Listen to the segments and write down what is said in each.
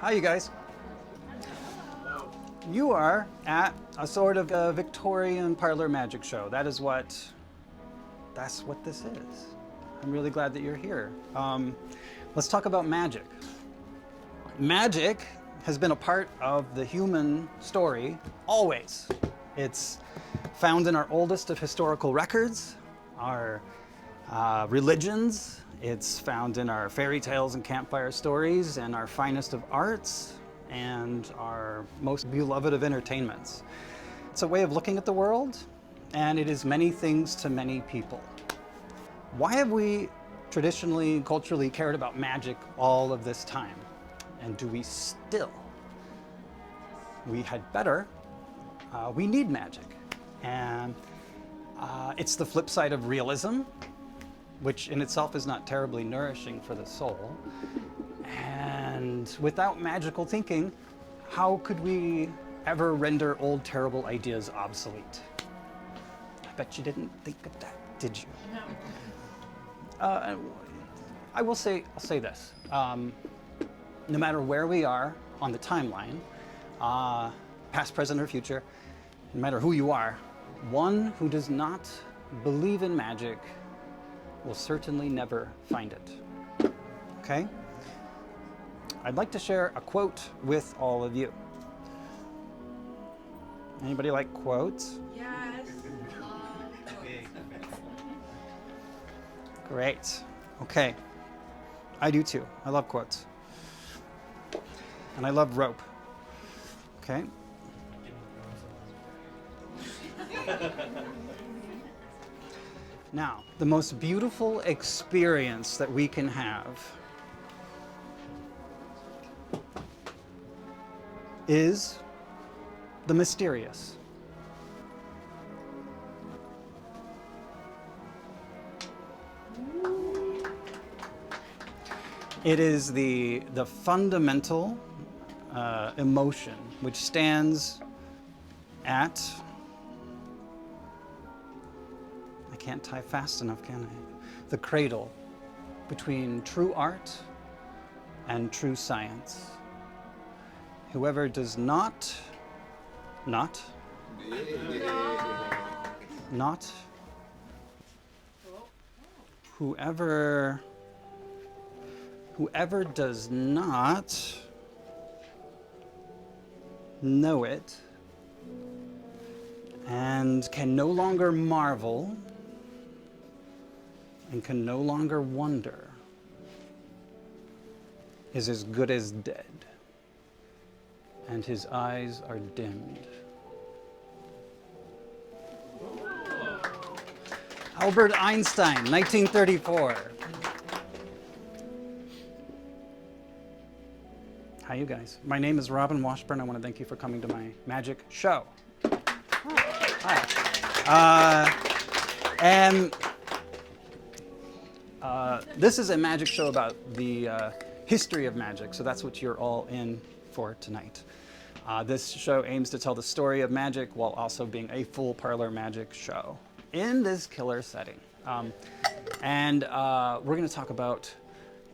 Hi, you guys. You are at a sort of a Victorian parlor magic show. That's what this is. I'm really glad that you're here. Let's talk about magic. Magic has been a part of the human story always. It's found in our oldest of historical records, our religions. It's found in our fairy tales and campfire stories, and our finest of arts, and our most beloved of entertainments. It's a way of looking at the world, and it is many things to many people. Why have we traditionally, culturally cared about magic all of this time? And do we still? We had better. We need magic. And it's the flip side of realism, which in itself is not terribly nourishing for the soul. And without magical thinking, how could we ever render old, terrible ideas obsolete? I bet you didn't think of that, did you? No. I'll say this. No matter where we are on the timeline, past, present, or future, no matter who you are, one who does not believe in magic will certainly never find it. Okay? I'd like to share a quote with all of you. Anybody like quotes? Yes. Great. Okay. I do too. I love quotes. And I love rope. Okay? Now, the most beautiful experience that we can have is the mysterious. It is the fundamental emotion which stands at, I can't type fast enough, can I? The cradle between true art and true science. Whoever does not, whoever does not know it and can no longer marvel and can no longer wonder is as good as dead, and his eyes are dimmed. Albert Einstein, 1934. Hi, you guys. My name is Robin Washburn. I want to thank you for coming to my magic show. Hi. This is a magic show about the history of magic, so that's what you're all in for tonight. This show aims to tell the story of magic while also being a full parlor magic show in this killer setting. We're going to talk about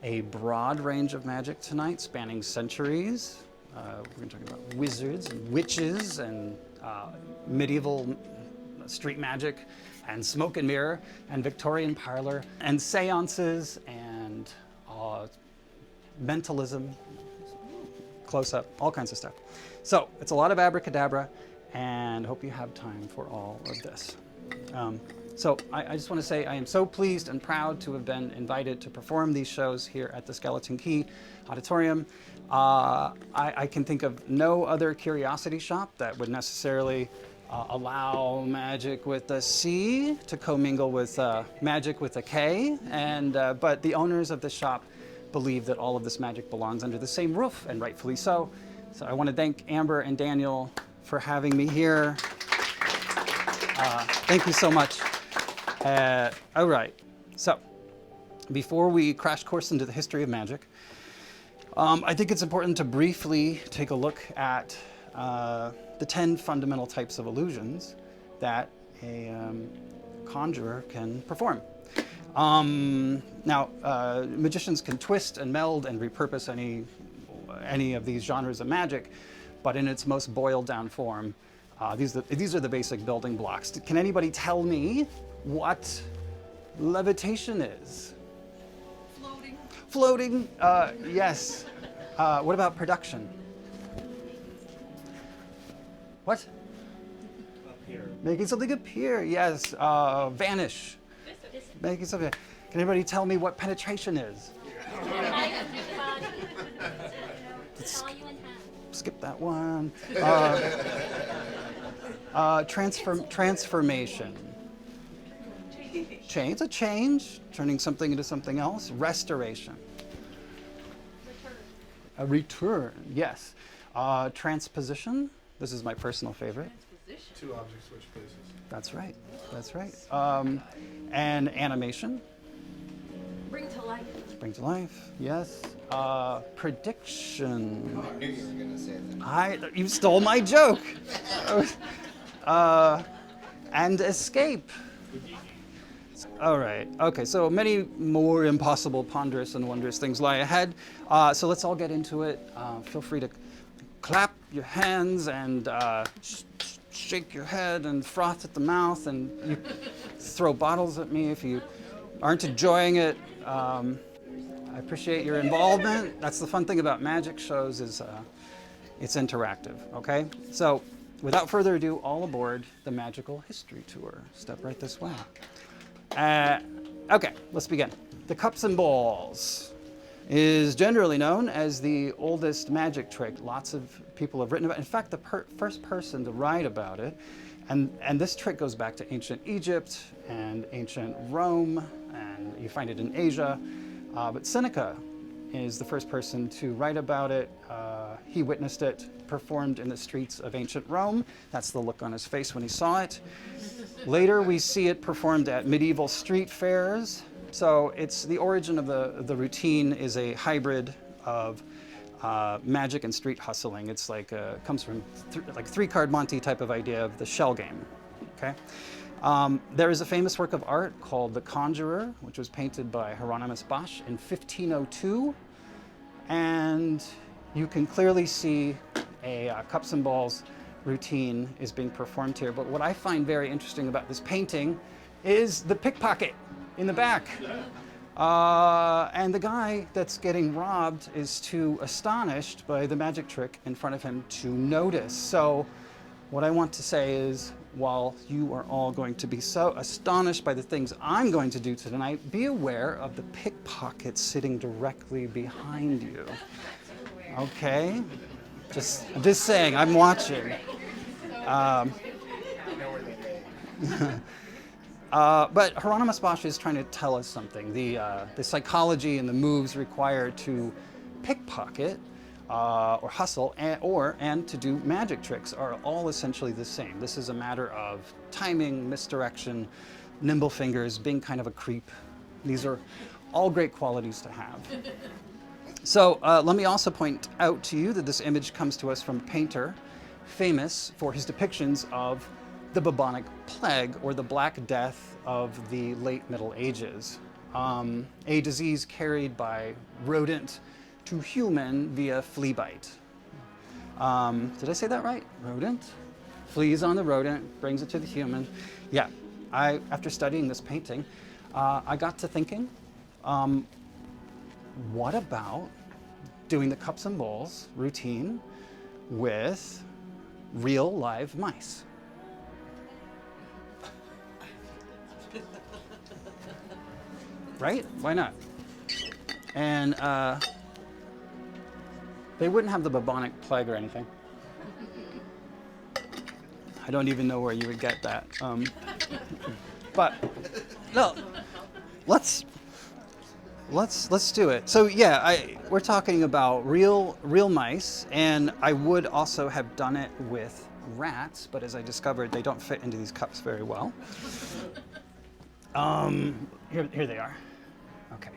a broad range of magic tonight, spanning centuries. We're going to talk about wizards and witches and medieval street magic and smoke and mirror and Victorian parlor and seances and mentalism, close-up, all kinds of stuff. So it's a lot of abracadabra, and hope you have time for all of this. So I just want to say I am so pleased and proud to have been invited to perform these shows here at the Skeleton Key Auditorium. I can think of no other curiosity shop that would necessarily allow magic with a C to commingle with magic with a K, but the owners of the shop believe that all of this magic belongs under the same roof, and rightfully so. So I want to thank Amber and Daniel for having me here. Thank you so much. All right, so before we crash course into the history of magic, I think it's important to briefly take a look at the 10 fundamental types of illusions that a conjurer can perform. Now, magicians can twist and meld and repurpose any any of these genres of magic, but in its most boiled down form, these are the basic building blocks. Can anybody tell me what levitation is? Floating, yes. What about production? What? Appear. Making something appear, yes. Vanish. Making something. Can anybody tell me what penetration is? Skip that one. Transformation. Change, a change, turning something into something else. Restoration. A return, yes. Transposition. This is my personal favorite. Two objects switch places. That's right. That's right. And animation. Bring to life. Bring to life. Yes. Prediction. Oh, I knew you were going to say that. You stole my joke. And escape. All right. Okay. So many more impossible, ponderous, and wondrous things lie ahead. So let's all get into it. Feel free to clap your hands and shake your head and froth at the mouth, and you throw bottles at me if you aren't enjoying it. I appreciate your involvement. That's the fun thing about magic shows is it's interactive. Okay. So without further ado, all aboard the Magical History Tour. Step right this way. Okay, let's begin. The cups and balls is generally known as the oldest magic trick. Lots of people have written about it. In fact, the first person to write about it, and this trick goes back to ancient Egypt and ancient Rome, and you find it in Asia. But Seneca is the first person to write about it. He witnessed it performed in the streets of ancient Rome. That's the look on his face when he saw it. Later, we see it performed at medieval street fairs. So it's the origin of the routine is a hybrid of magic and street hustling. It's like comes from like three-card Monte type of idea of the shell game. Okay. There is a famous work of art called The Conjurer, which was painted by Hieronymus Bosch in 1502, and you can clearly see a cups and balls routine is being performed here. But what I find very interesting about this painting is the pickpocket in the back. And the guy that's getting robbed is too astonished by the magic trick in front of him to notice. So what I want to say is, while you are all going to be so astonished by the things I'm going to do tonight, be aware of the pickpocket sitting directly behind you. Okay? I'm just saying, I'm watching. But Hieronymus Bosch is trying to tell us something. The psychology and the moves required to pickpocket or hustle and to do magic tricks are all essentially the same. This is a matter of timing, misdirection, nimble fingers, being kind of a creep. These are all great qualities to have. So let me also point out to you that this image comes to us from a painter famous for his depictions of the bubonic plague, or the Black Death of the late Middle Ages, a disease carried by rodent to human via flea bite. Did I say that right? Rodent? Fleas on the rodent, brings it to the human. Yeah, after studying this painting, I got to thinking, what about doing the cups and balls routine with real live mice? Right? Why not? And they wouldn't have the bubonic plague or anything. I don't even know where you would get that. But no, let's do it. So yeah, we're talking about real mice, and I would also have done it with rats, but as I discovered, they don't fit into these cups very well. Here they are. Okay.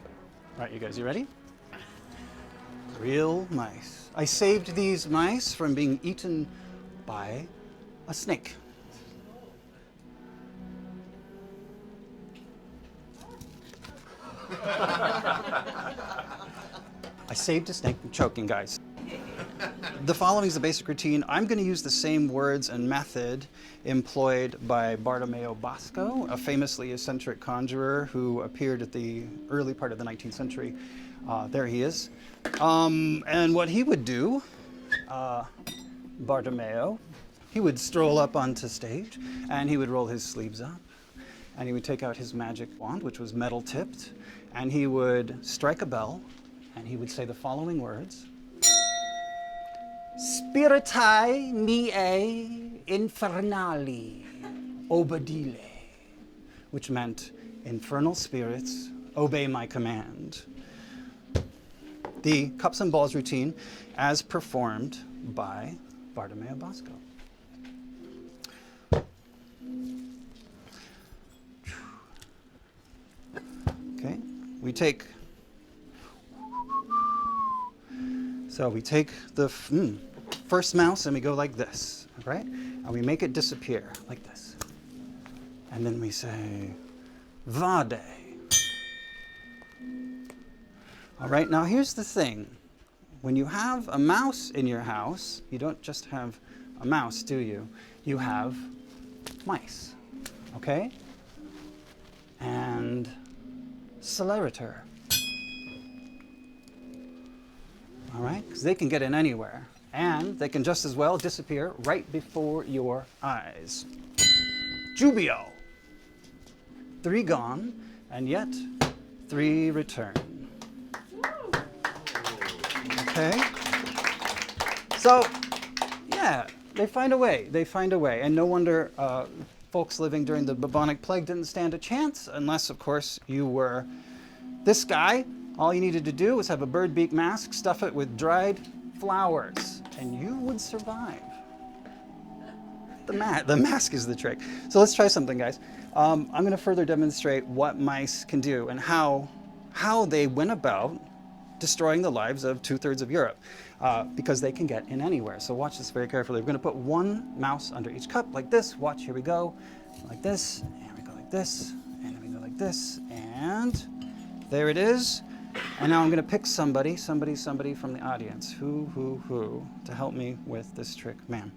All right, you guys, you ready? Real mice. I saved these mice from being eaten by a snake. I saved a snake from choking, guys. the following is the basic routine. I'm going to use the same words and method employed by Bartolomeo Bosco, a famously eccentric conjurer who appeared at the early part of the 19th century. There he is. And what he would do, Bartolomeo, he would stroll up onto stage and he would roll his sleeves up and he would take out his magic wand, which was metal tipped, and he would strike a bell and he would say the following words: Spiritae miei infernali obedile, which meant, infernal spirits, obey my command. The cups and balls routine as performed by Bartolomeo Bosco. Okay, we take the first mouse and we go like this, right? And we make it disappear like this. And then we say, Vade. All right, now here's the thing. When you have a mouse in your house, you don't just have a mouse, do you? You have mice, okay? And celerator. All right, because they can get in anywhere. And they can just as well disappear right before your eyes. Jubio. 3 gone, and yet 3 return. Okay? So, yeah, they find a way. They find a way. And no wonder folks living during the bubonic plague didn't stand a chance, unless, of course, you were this guy. All you needed to do was have a bird beak mask, stuff it with dried flowers, and you would survive. The mask is the trick. So let's try something, guys. I'm going to further demonstrate what mice can do and how they went about destroying the lives of 2/3 of Europe, because they can get in anywhere. So watch this very carefully. We're going to put 1 mouse under each cup like this. Watch, here we go. Like this, and we go like this, and then we go like this, and there it is. And now I'm going to pick somebody from the audience. Who, to help me with this trick. Ma'am,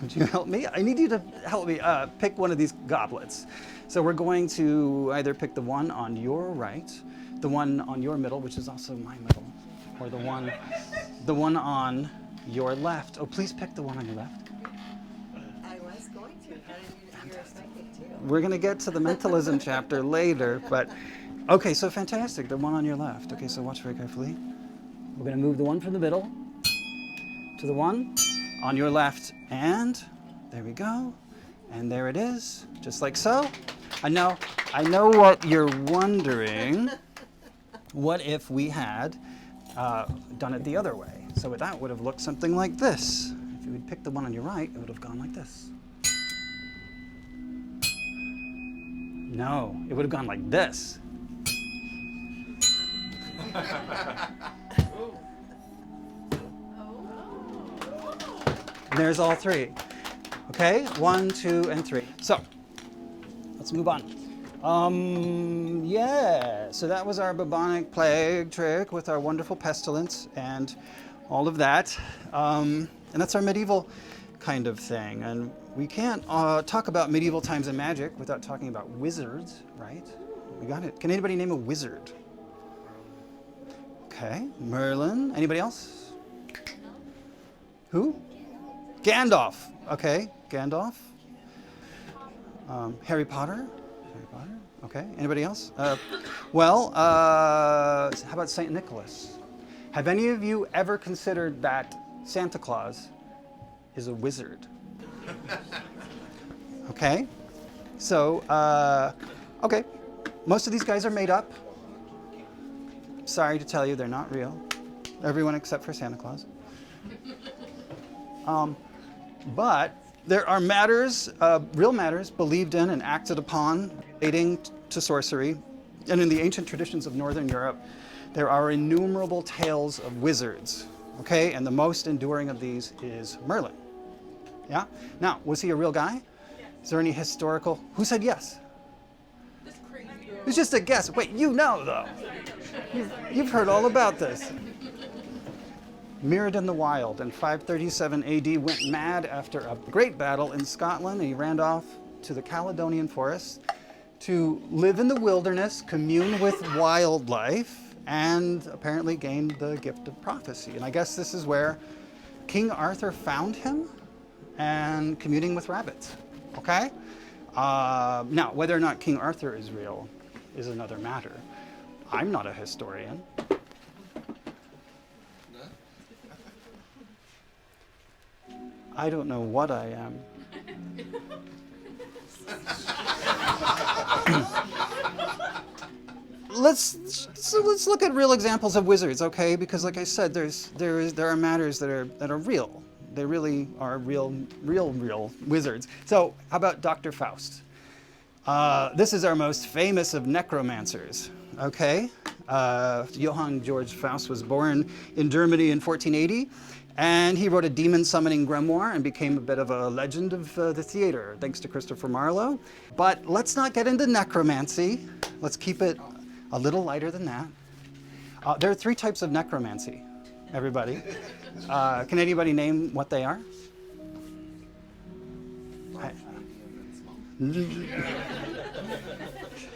would you help me? I need you to help me pick one of these goblets. So we're going to either pick the one on your right, the one on your middle, which is also my middle, or the one on your left. Oh, please pick the one on your left. I was going to, but you're psychic too. We're going to get to the mentalism chapter later, but okay, so fantastic, the one on your left. Okay, so watch very carefully. We're going to move the one from the middle to the one on your left, and there we go. And there it is, just like so. I know what you're wondering. What if we had done it the other way? So that would have looked something like this. If you would pick the one on your right, it would have gone like this. No, it would have gone like this. There's all 3. Okay, 1, 2, and 3. So let's move on. Yeah, so that was our bubonic plague trick with our wonderful pestilence and all of that. And that's our medieval kind of thing. And we can't talk about medieval times and magic without talking about wizards, right? We got it. Can anybody name a wizard? Okay, Merlin. Anybody else? Who? Gandalf. Okay, Gandalf. Harry Potter. Okay, anybody else? How about St. Nicholas? Have any of you ever considered that Santa Claus is a wizard? Okay, so, okay, most of these guys are made up. Sorry to tell you, they're not real. Everyone except for Santa Claus. But there are matters, real matters, believed in and acted upon relating to sorcery. And in the ancient traditions of Northern Europe, there are innumerable tales of wizards, okay? And the most enduring of these is Merlin. Yeah? Now, was he a real guy? Yeah. Is there any historical? Who said yes? This crazy girl. It's just a guess. Wait, you know, though. You've heard all about this. Mirrored in the wild in 537 AD, went mad after a great battle in Scotland. He ran off to the Caledonian forest to live in the wilderness, commune with wildlife, and apparently gained the gift of prophecy. And I guess this is where King Arthur found him and communing with rabbits. Okay? Now, whether or not King Arthur is real is another matter. I'm not a historian. I don't know what I am. Let's look at real examples of wizards, okay? Because, like I said, there are matters that are real. They really are real wizards. So, how about Dr. Faust? This is our most famous of necromancers, okay? Johann Georg Faust was born in Germany in 1480, and he wrote a demon-summoning grimoire and became a bit of a legend of the theater, thanks to Christopher Marlowe. But let's not get into necromancy. Let's keep it a little lighter than that. There are 3 types of necromancy, everybody. Can anybody name what they are?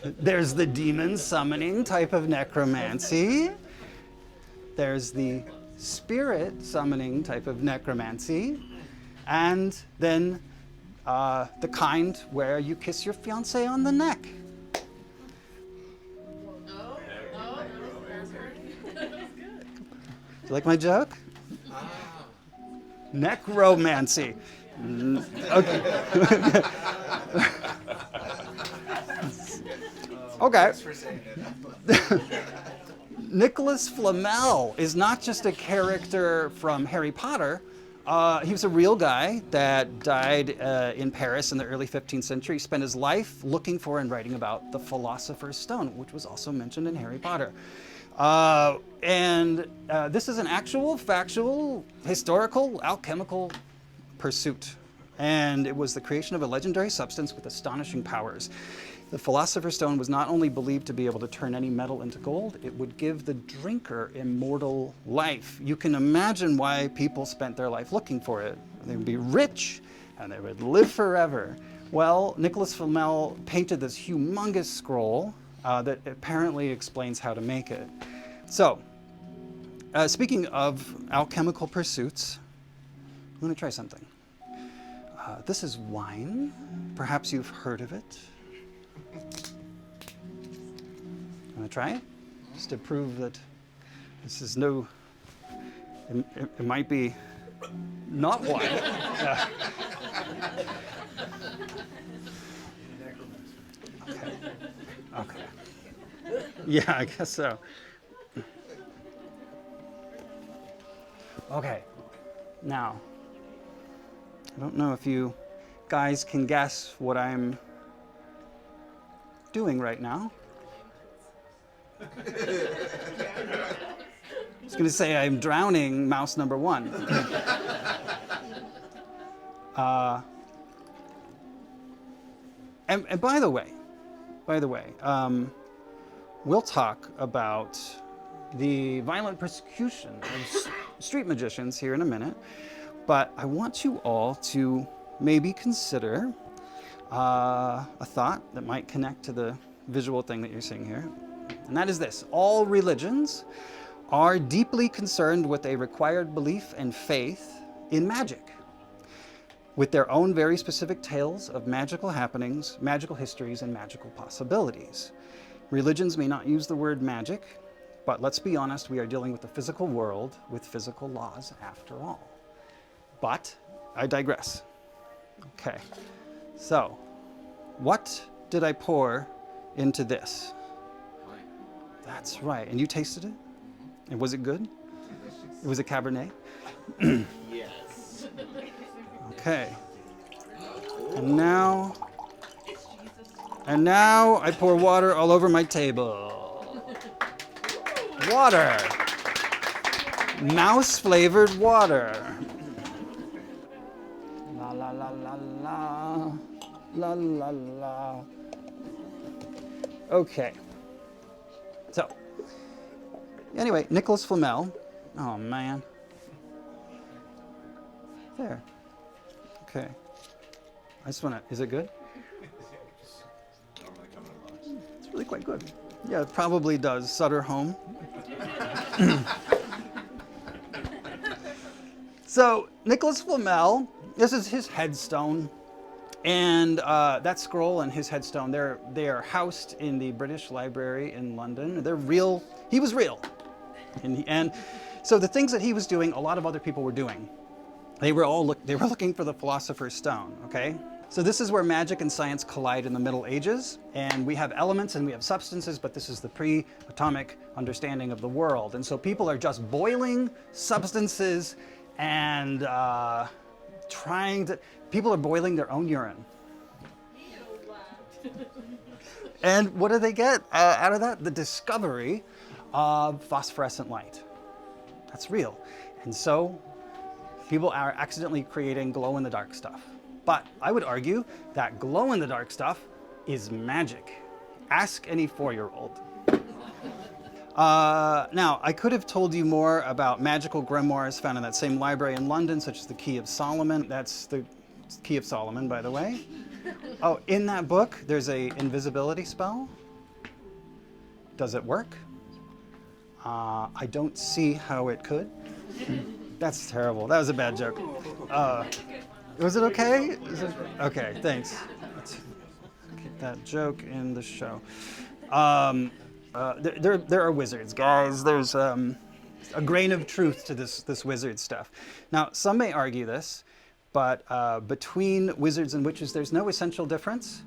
There's the demon summoning type of necromancy. There's the spirit summoning type of necromancy. And then the kind where you kiss your fiancé on the neck. Do you like my joke? Necromancy. Okay. Okay. Thanks for saying it. Nicholas Flamel is not just a character from Harry Potter. He was a real guy that died in Paris in the early 15th century. He spent his life looking for and writing about the Philosopher's Stone, which was also mentioned in Harry Potter. This is an actual, factual, historical, alchemical pursuit. And it was the creation of a legendary substance with astonishing powers. The Philosopher's Stone was not only believed to be able to turn any metal into gold, it would give the drinker immortal life. You can imagine why people spent their life looking for it. They would be rich and they would live forever. Well, Nicholas Flamel painted this humongous scroll that apparently explains how to make it. So, speaking of alchemical pursuits, I'm going to try something. This is wine. Perhaps you've heard of it. Want to try it? Just to prove that this is no, it might be not wine. Okay. Yeah, I guess so. Okay. Now, I don't know if you guys can guess what I'm doing right now. I was going to say I'm drowning mouse number 1. And by the way, we'll talk about the violent persecution of street magicians here in a minute, but I want you all to maybe consider a thought that might connect to the visual thing that you're seeing here. And that is this: all religions are deeply concerned with a required belief and faith in magic, with their own very specific tales of magical happenings, magical histories, and magical possibilities. Religions may not use the word magic, but let's be honest, we are dealing with the physical world with physical laws after all. But I digress. Okay, so what did I pour into this? That's right. And you tasted it? And was it good? It was a Cabernet? Yes. Okay. And now I pour water all over my table. Water. Mouse-flavored water. La la la la la. La la la. Okay. So, anyway, Nicholas Flamel. Oh man. there. Okay. I just want to, is it good? Normally come in a box. It's really quite good. Yeah, it probably does. Sutter home. So, Nicholas Flamel, this is his headstone. And that scroll and his headstone, they are housed in the British Library in London. They're real. He was real. And so the things that he was doing, a lot of other people were doing. They were looking for the Philosopher's Stone, okay? So this is where magic and science collide in the Middle Ages. And we have elements and we have substances, but this is the pre-atomic understanding of the world. And so people are just boiling substances and people are boiling their own urine. And what do they get out of that? The discovery of phosphorescent light. That's real. And so people are accidentally creating glow-in-the-dark stuff. But I would argue that glow-in-the-dark stuff is magic. Ask any 4-year-old. Now, I could have told you more about magical grimoires found in that same library in London, such as the Key of Solomon. That's the Key of Solomon, by the way. Oh, in that book, there's an invisibility spell. Does it work? I don't see how it could. That's terrible. That was a bad joke. Was it okay? Okay, thanks. Let's keep that joke in the show. There are wizards, guys. There's a grain of truth to this wizard stuff. Now, some may argue this, but between wizards and witches, there's no essential difference.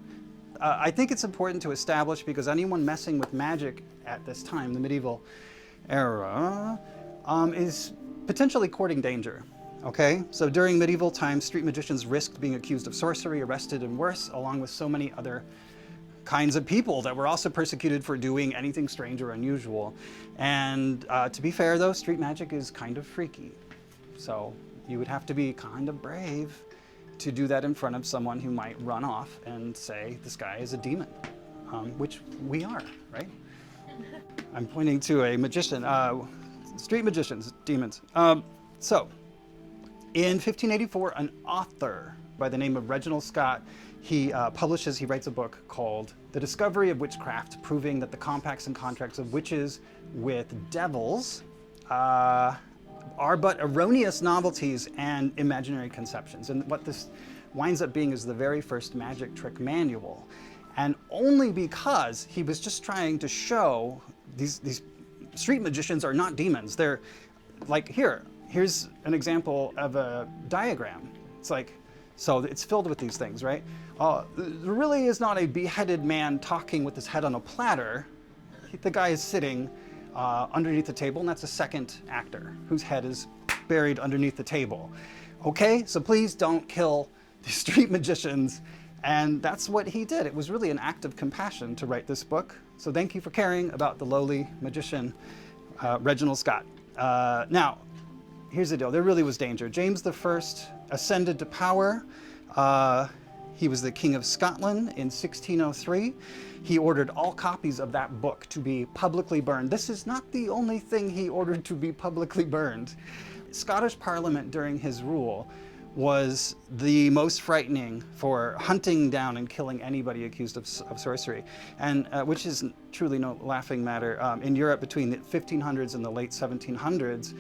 I think it's important to establish because anyone messing with magic at this time, the medieval era, is potentially courting danger. Okay, so during medieval times, street magicians risked being accused of sorcery, arrested, and worse, along with so many other kinds of people that were also persecuted for doing anything strange or unusual. And to be fair, though, street magic is kind of freaky. So you would have to be kind of brave to do that in front of someone who might run off and say, this guy is a demon, which we are, right? I'm pointing to a magician. Street magicians, demons. So, in 1584, an author by the name of Reginald Scott, he writes a book called The Discovery of Witchcraft, proving that the compacts and contracts of witches with devils are but erroneous novelties and imaginary conceptions. And what this winds up being is the very first magic trick manual. And only because he was just trying to show these street magicians are not demons. They're like, here's an example of a diagram. It's like, so it's filled with these things, right? There really is not a beheaded man talking with his head on a platter. The guy is sitting underneath the table, and that's a second actor whose head is buried underneath the table. Okay, so please don't kill the street magicians. And that's what he did. It was really an act of compassion to write this book. So thank you for caring about the lowly magician, Reginald Scott. Now, here's the deal. There really was danger. James I ascended to power. He was the King of Scotland in 1603. He ordered all copies of that book to be publicly burned. This is not the only thing he ordered to be publicly burned. Scottish Parliament during his rule was the most frightening for hunting down and killing anybody accused of sorcery, and which is truly no laughing matter. In Europe between the 1500s and the late 1700s,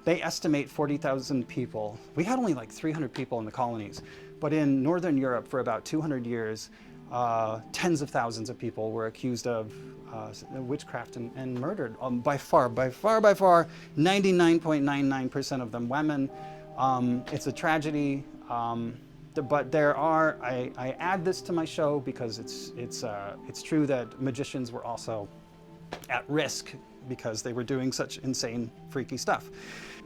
they estimate 40,000 people. We had only like 300 people in the colonies, but in Northern Europe for about 200 years, tens of thousands of people were accused of witchcraft and murdered. By far, 99.99% of them women. It's a tragedy, but there are. I add this to my show because it's true that magicians were also at risk because they were doing such insane, freaky stuff.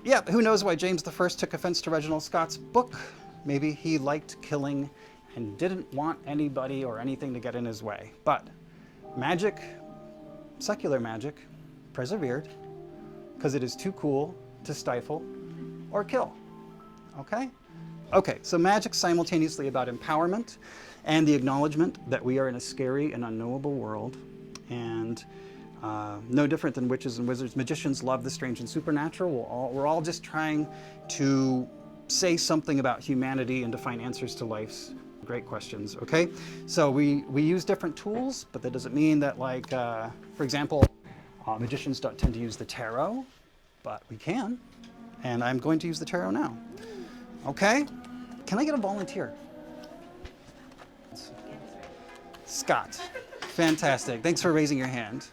Yeah, who knows why James I took offense to Reginald Scott's book? Maybe he liked killing and didn't want anybody or anything to get in his way. But magic, secular magic, persevered because it is too cool to stifle or kill. Okay? Okay, so magic's simultaneously about empowerment and the acknowledgement that we are in a scary and unknowable world. And no different than witches and wizards. Magicians love the strange and supernatural. We're all just trying to say something about humanity and to find answers to life's great questions, okay? So we use different tools, but that doesn't mean that, like, for example, magicians don't tend to use the tarot, but we can. And I'm going to use the tarot now. Okay? Can I get a volunteer? Scott. Fantastic. Thanks for raising your hand.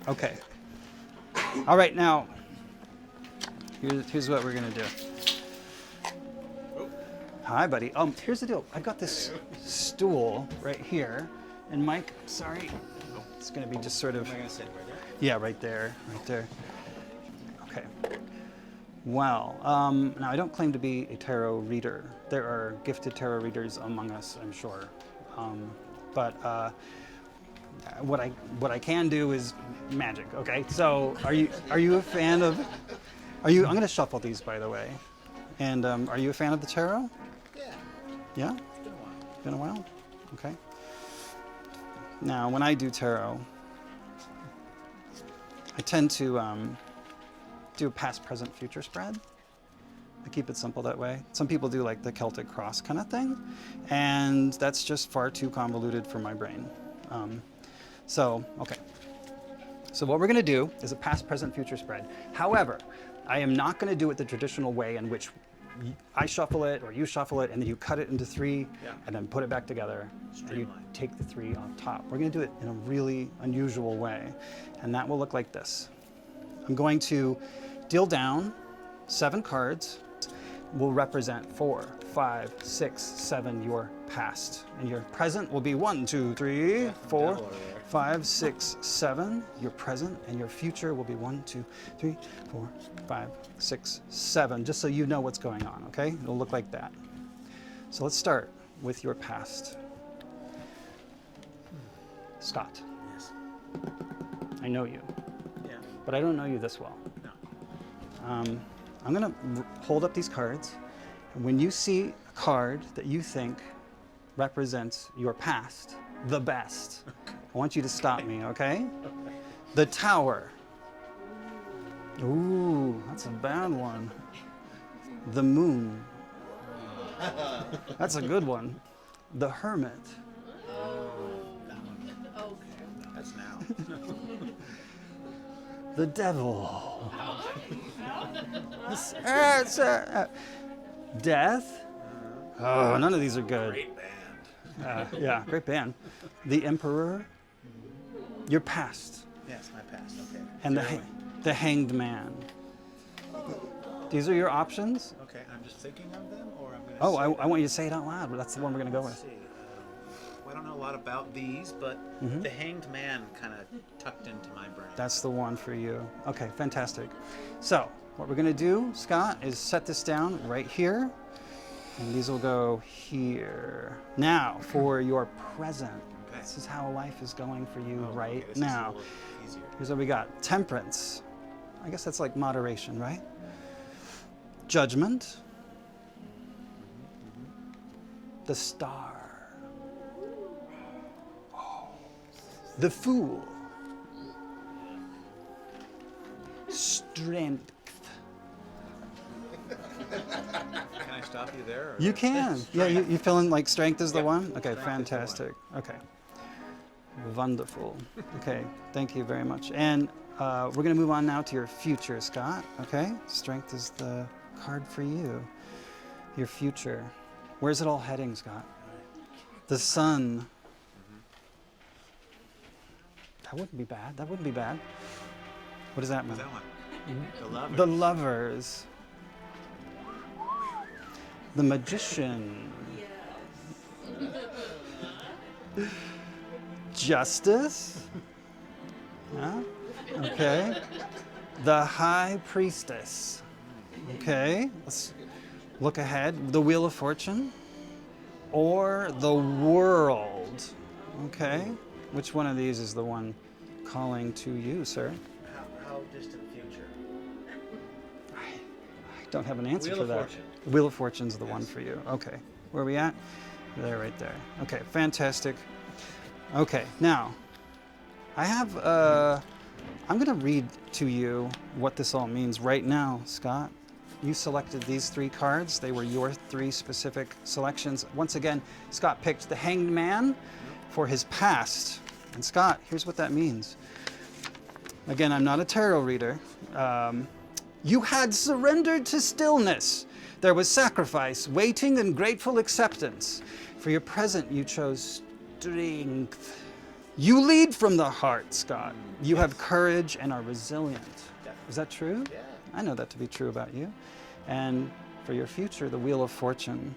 Okay. All right, now, here's what we're going to do. Hi, buddy. Here's the deal. I've got this stool right here. And Mike, sorry, it's going to be just sort of... Am I going to sit right there? Yeah, right there, right there. Okay. Well, now I don't claim to be a tarot reader. There are gifted tarot readers among us, I'm sure. But what I can do is magic. Okay. So are you a fan of? I'm going to shuffle these, by the way. And are you a fan of the tarot? Yeah. Yeah. It's been a while. Been a while. Okay. Now, when I do tarot, I tend to do a past, present, future spread. I keep it simple that way. Some people do like the Celtic cross kind of thing, and that's just far too convoluted for my brain. Okay. So what we're going to do is a past, present, future spread. However, I am not going to do it the traditional way in which I shuffle it or you shuffle it and then you cut it into three and then put it back together and you take the three off top. We're going to do it in a really unusual way, and that will look like this. I'm going to deal down 7 cards. Will represent 4, 5, 6, 7, your past. And your present will be 1, 2, 3, 4, 5, 6, 7, your present. And your future will be 1, 2, 3, 4, 5, 6, 7, just so you know what's going on, okay? It'll look like that. So let's start with your past. Scott, Yes. I know you, Yeah. but I don't know you this well. No. I'm gonna hold up these cards, and when you see a card that you think represents your past, the best, I want you to stop me, okay? The Tower. Ooh, that's a bad one. The Moon. That's a good one. The Hermit. That's now. The Devil. Death. Oh, none of these are good. Great band. Yeah, great band. The Emperor. Your past. Yes, my past. Okay. And the Hanged Man. These are your options. Okay, I'm just thinking of them, or I'm going to. Oh, I want you to say it out loud, but that's the one we're going to go Let's with. see. Well, I don't know a lot about these, but the Hanged Man kind of tucked into my brain. That's the one for you. Okay, fantastic. So, what we're going to do, Scott, is set this down right here. And these will go here. Now, for your present. Okay. This is how life is going for you Oh, right okay, this now. Is a little easier. Here's what we got. Temperance. I guess that's like moderation, right? Judgment. The Star. Oh. The Fool. Strength. Can I stop you there? Or? You can. Yeah, you feeling like strength is the Yep. one? Okay, Strength is the fantastic. Okay. Wonderful. Okay, thank you very much. And we're going to move on now to your future, Scott. Okay? Strength is the card for you. Your future. Where's it all heading, Scott? The Sun. That wouldn't be bad. That wouldn't be bad. What does that mean? What's that one? The Lovers. The Lovers. The Magician. Justice. Yeah. Okay. The High Priestess. Okay. Let's look ahead. The Wheel of Fortune. Or the World. Okay. Which one of these is the one calling to you, sir? How distant future? I don't have an answer Wheel for of that. Fortune. Wheel of Fortune's the one Yes. for you. Okay. Where are we at? There, right there. Okay, fantastic. Okay, now, I have, I'm going to read to you what this all means right now, Scott. You selected these 3 cards. They were your 3 specific selections. Once again, Scott picked the Hanged Man for his past. And Scott, here's what that means. Again, I'm not a tarot reader. You had surrendered to stillness. There was sacrifice, waiting, and grateful acceptance. For your present, you chose strength. You lead from the heart, Scott. You have courage and are resilient. Is that true? Yeah. I know that to be true about you. And for your future, the Wheel of Fortune.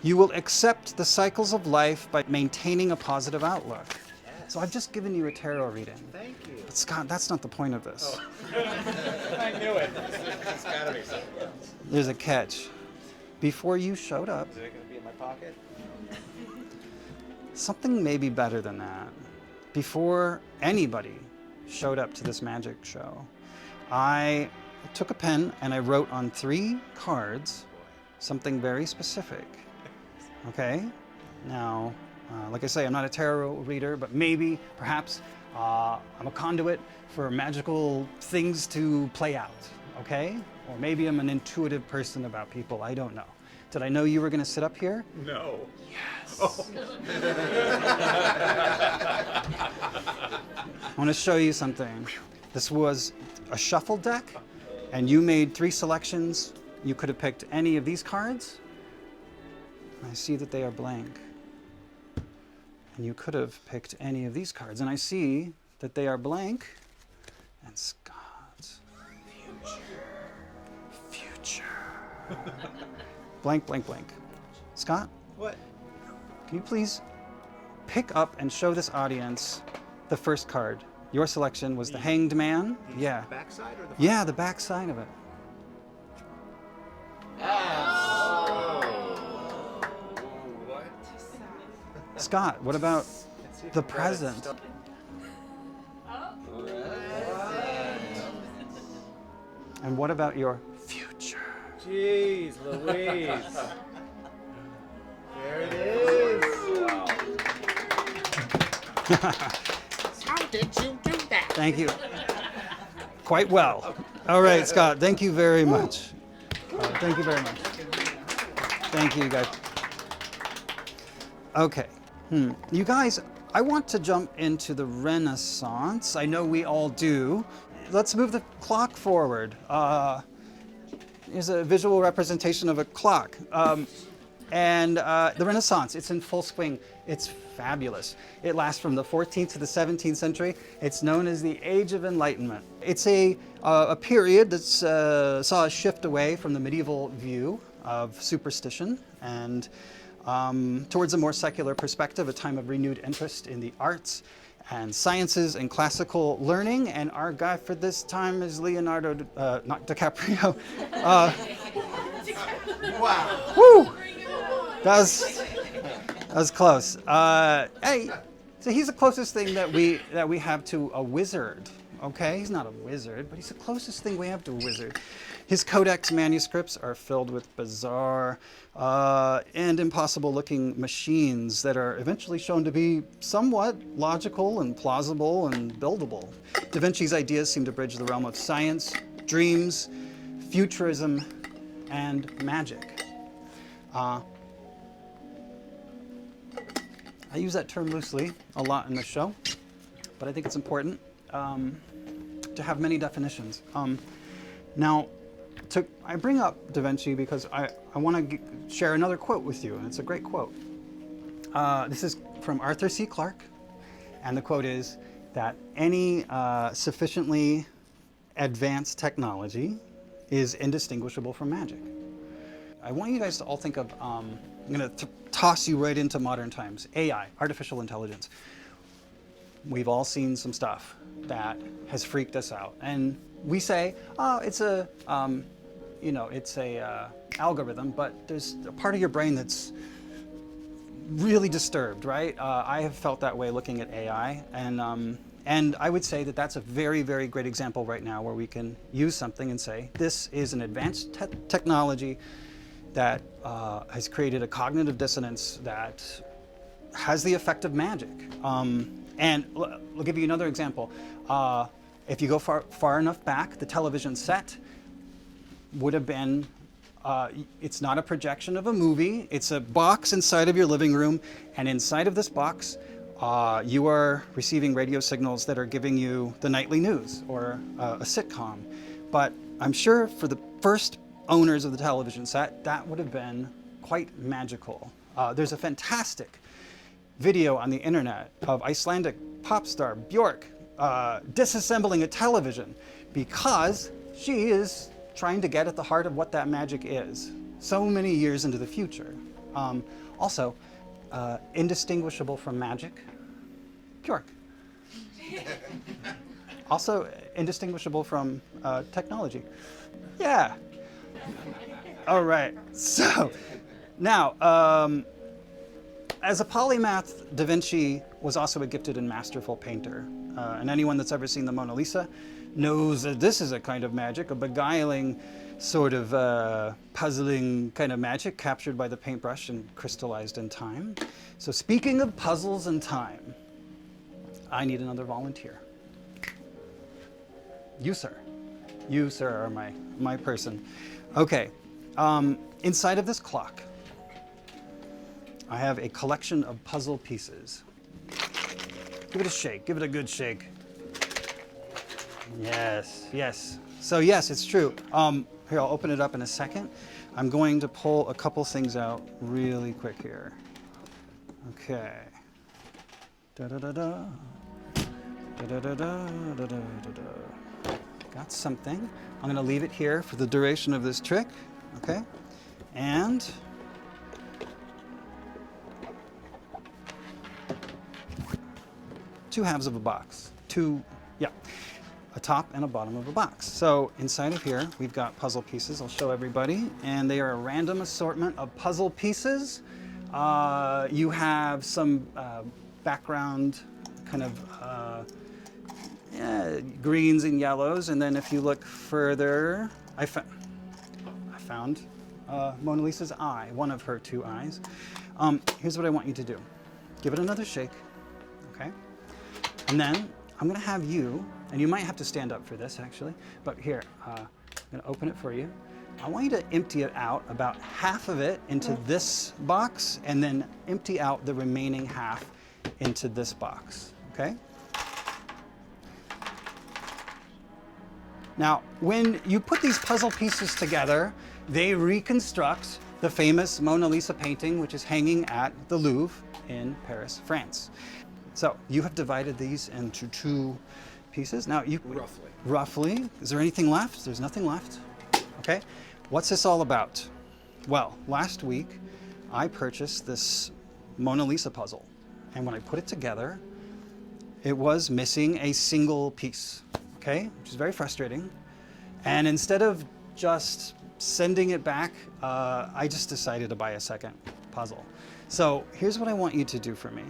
You will accept the cycles of life by maintaining a positive outlook. So I've just given you a tarot reading. Thank you. But Scott, that's not the point of this. I knew it. It's gotta be something else. There's a catch. Before you showed up, Is it gonna be in my pocket? something maybe better than that. Before anybody showed up to this magic show, I took a pen and I wrote on 3 cards something very specific. Okay? Now, like I say, I'm not a tarot reader, but maybe, perhaps, I'm a conduit for magical things to play out, okay? Or maybe I'm an intuitive person about people, I don't know. Did I know you were gonna sit up here? No. Yes. Oh. I wanna show you something. This was a shuffle deck, and you made 3 selections. You could have picked any of these cards. I see that they are blank. And you could have picked any of these cards. And I see that they are blank. And Scott's future. Blank, blank, blank. Scott, What? can you please pick up and show this audience the first card? Your selection was the Hanged Man. Yeah. Backside or the front? Yeah, the back side of it. What? Scott, what about Let's see if the we got it present? stuck. And what about your future? Jeez Louise. There it is. How did you do that? Thank you. Quite well. All right, Scott, thank you very much. Thank you very much. Thank you, guys. Okay. You guys, I want to jump into the Renaissance. I know we all do. Let's move the clock forward. Here's a visual representation of a clock. And the Renaissance, it's in full swing. It's fabulous. It lasts from the 14th to the 17th century. It's known as the Age of Enlightenment. It's a period that saw a shift away from the medieval view of superstition and towards a more secular perspective, a time of renewed interest in the arts and sciences and classical learning. And our guy for this time is Leonardo, not DiCaprio. Wow. Woo! That was close. Hey, so he's the closest thing that we have to a wizard. Okay, he's not a wizard, but he's the closest thing we have to a wizard. His codex manuscripts are filled with bizarre and impossible-looking machines that are eventually shown to be somewhat logical and plausible and buildable. Da Vinci's ideas seem to bridge the realm of science, dreams, futurism, and magic. I use that term loosely a lot in the show, but I think it's important to have many definitions. Now, I bring up Da Vinci because I want to share another quote with you, and it's a great quote. This is from Arthur C. Clarke, and the quote is that any sufficiently advanced technology is indistinguishable from magic. I want you guys to all think of, I'm going to toss you right into modern times, AI, artificial intelligence. We've all seen some stuff that has freaked us out. And we say, oh, it's a algorithm, but there's a part of your brain that's really disturbed, right? I have felt that way looking at AI. And I would say that that's a very, very great example right now where we can use something and say, this is an advanced technology that has created a cognitive dissonance that has the effect of magic. And I'll give you another example. If you go far enough back, the television set, would have been, it's not a projection of a movie. It's a box inside of your living room. And inside of this box, you are receiving radio signals that are giving you the nightly news or a sitcom. But I'm sure for the first owners of the television set, that would have been quite magical. There's a fantastic video on the internet of Icelandic pop star Björk disassembling a television because she is trying to get at the heart of what that magic is so many years into the future. Also, indistinguishable from magic, Björk. Also indistinguishable from technology. Yeah. All right. So now, as a polymath, Da Vinci was also a gifted and masterful painter. And anyone that's ever seen the Mona Lisa knows that this is a kind of magic, a beguiling, sort of puzzling kind of magic captured by the paintbrush and crystallized in time. So speaking of puzzles and time, I need another volunteer. You, sir. You, sir, are my person. Okay. Inside of this clock, I have a collection of puzzle pieces. Give it a shake. Give it a good shake. Yes, yes. So yes, it's true. Here, I'll open it up in a second. I'm going to pull a couple things out really quick here. Okay. Da-da-da-da. Da-da-da-da. Got something. I'm going to leave it here for the duration of this trick. Okay. And two halves of a box. A top and a bottom of a box. So inside of here, we've got puzzle pieces. I'll show everybody. And they are a random assortment of puzzle pieces. You have some background kind of greens and yellows. And then if you look further, I found Mona Lisa's eye, one of her two eyes. Here's what I want you to do. Give it another shake, okay? And then I'm gonna have you, and you might have to stand up for this actually, but here, I'm gonna open it for you. I want you to empty it out, about half of it into this box, and then empty out the remaining half into this box, okay? Now, when you put these puzzle pieces together, they reconstruct the famous Mona Lisa painting, which is hanging at the Louvre in Paris, France. So you have divided these into two pieces. Now you roughly. Is there anything left? There's nothing left. Okay. What's this all about? Well, last week I purchased this Mona Lisa puzzle, and when I put it together, it was missing a single piece. Okay, which is very frustrating. And instead of just sending it back, I just decided to buy a second puzzle. So here's what I want you to do for me.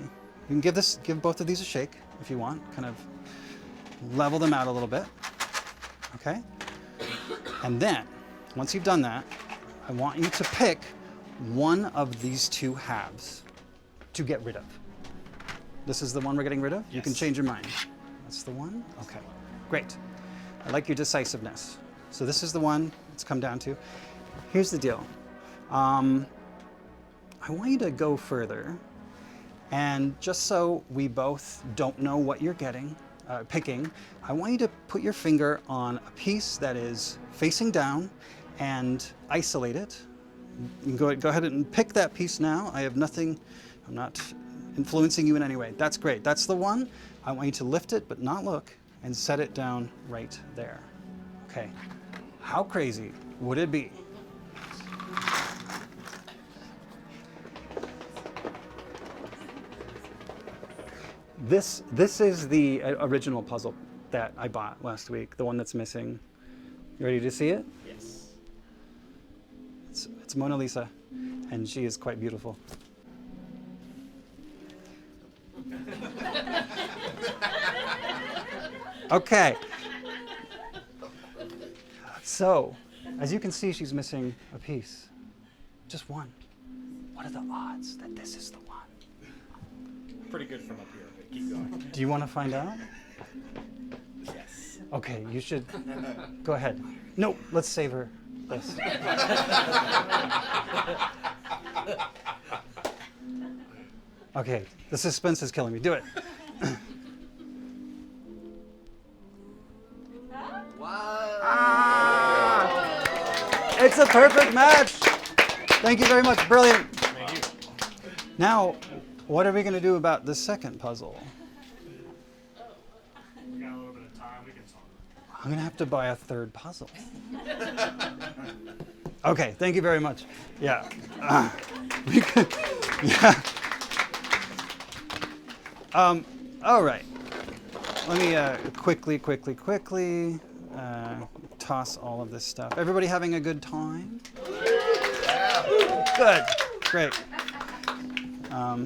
You can give both of these a shake if you want, kind of level them out a little bit, okay? And then, once you've done that, I want you to pick one of these two halves to get rid of. This is the one we're getting rid of? Yes. You can change your mind. That's the one? Okay, great. I like your decisiveness. So this is the one it's come down to. Here's the deal. I want you to go further. And just so we both don't know what you're picking, I want you to put your finger on a piece that is facing down and isolate it. You can go ahead and pick that piece now. I have nothing, I'm not influencing you in any way. That's great, that's the one. I want you to lift it, but not look, and set it down right there. Okay, how crazy would it be? This is the original puzzle that I bought last week, the one that's missing. You ready to see it? Yes. It's Mona Lisa, and she is quite beautiful. Okay. So, as you can see, she's missing a piece. Just one. What are the odds that this is the one? Pretty good from up here, but keep going. Do you want to find out? Yes. Okay, you should. Go ahead. No, let's save her. this. Okay, the suspense is killing me. Do it. It's a perfect match. Thank you very much. Brilliant. Thank you. Now, what are we going to do about the second puzzle? We got a little bit of time. We can solve it. I'm going to have to buy a third puzzle. Okay, thank you very much. Yeah. We could, yeah. All right. Let me quickly toss all of this stuff. Everybody having a good time? Good. Great. All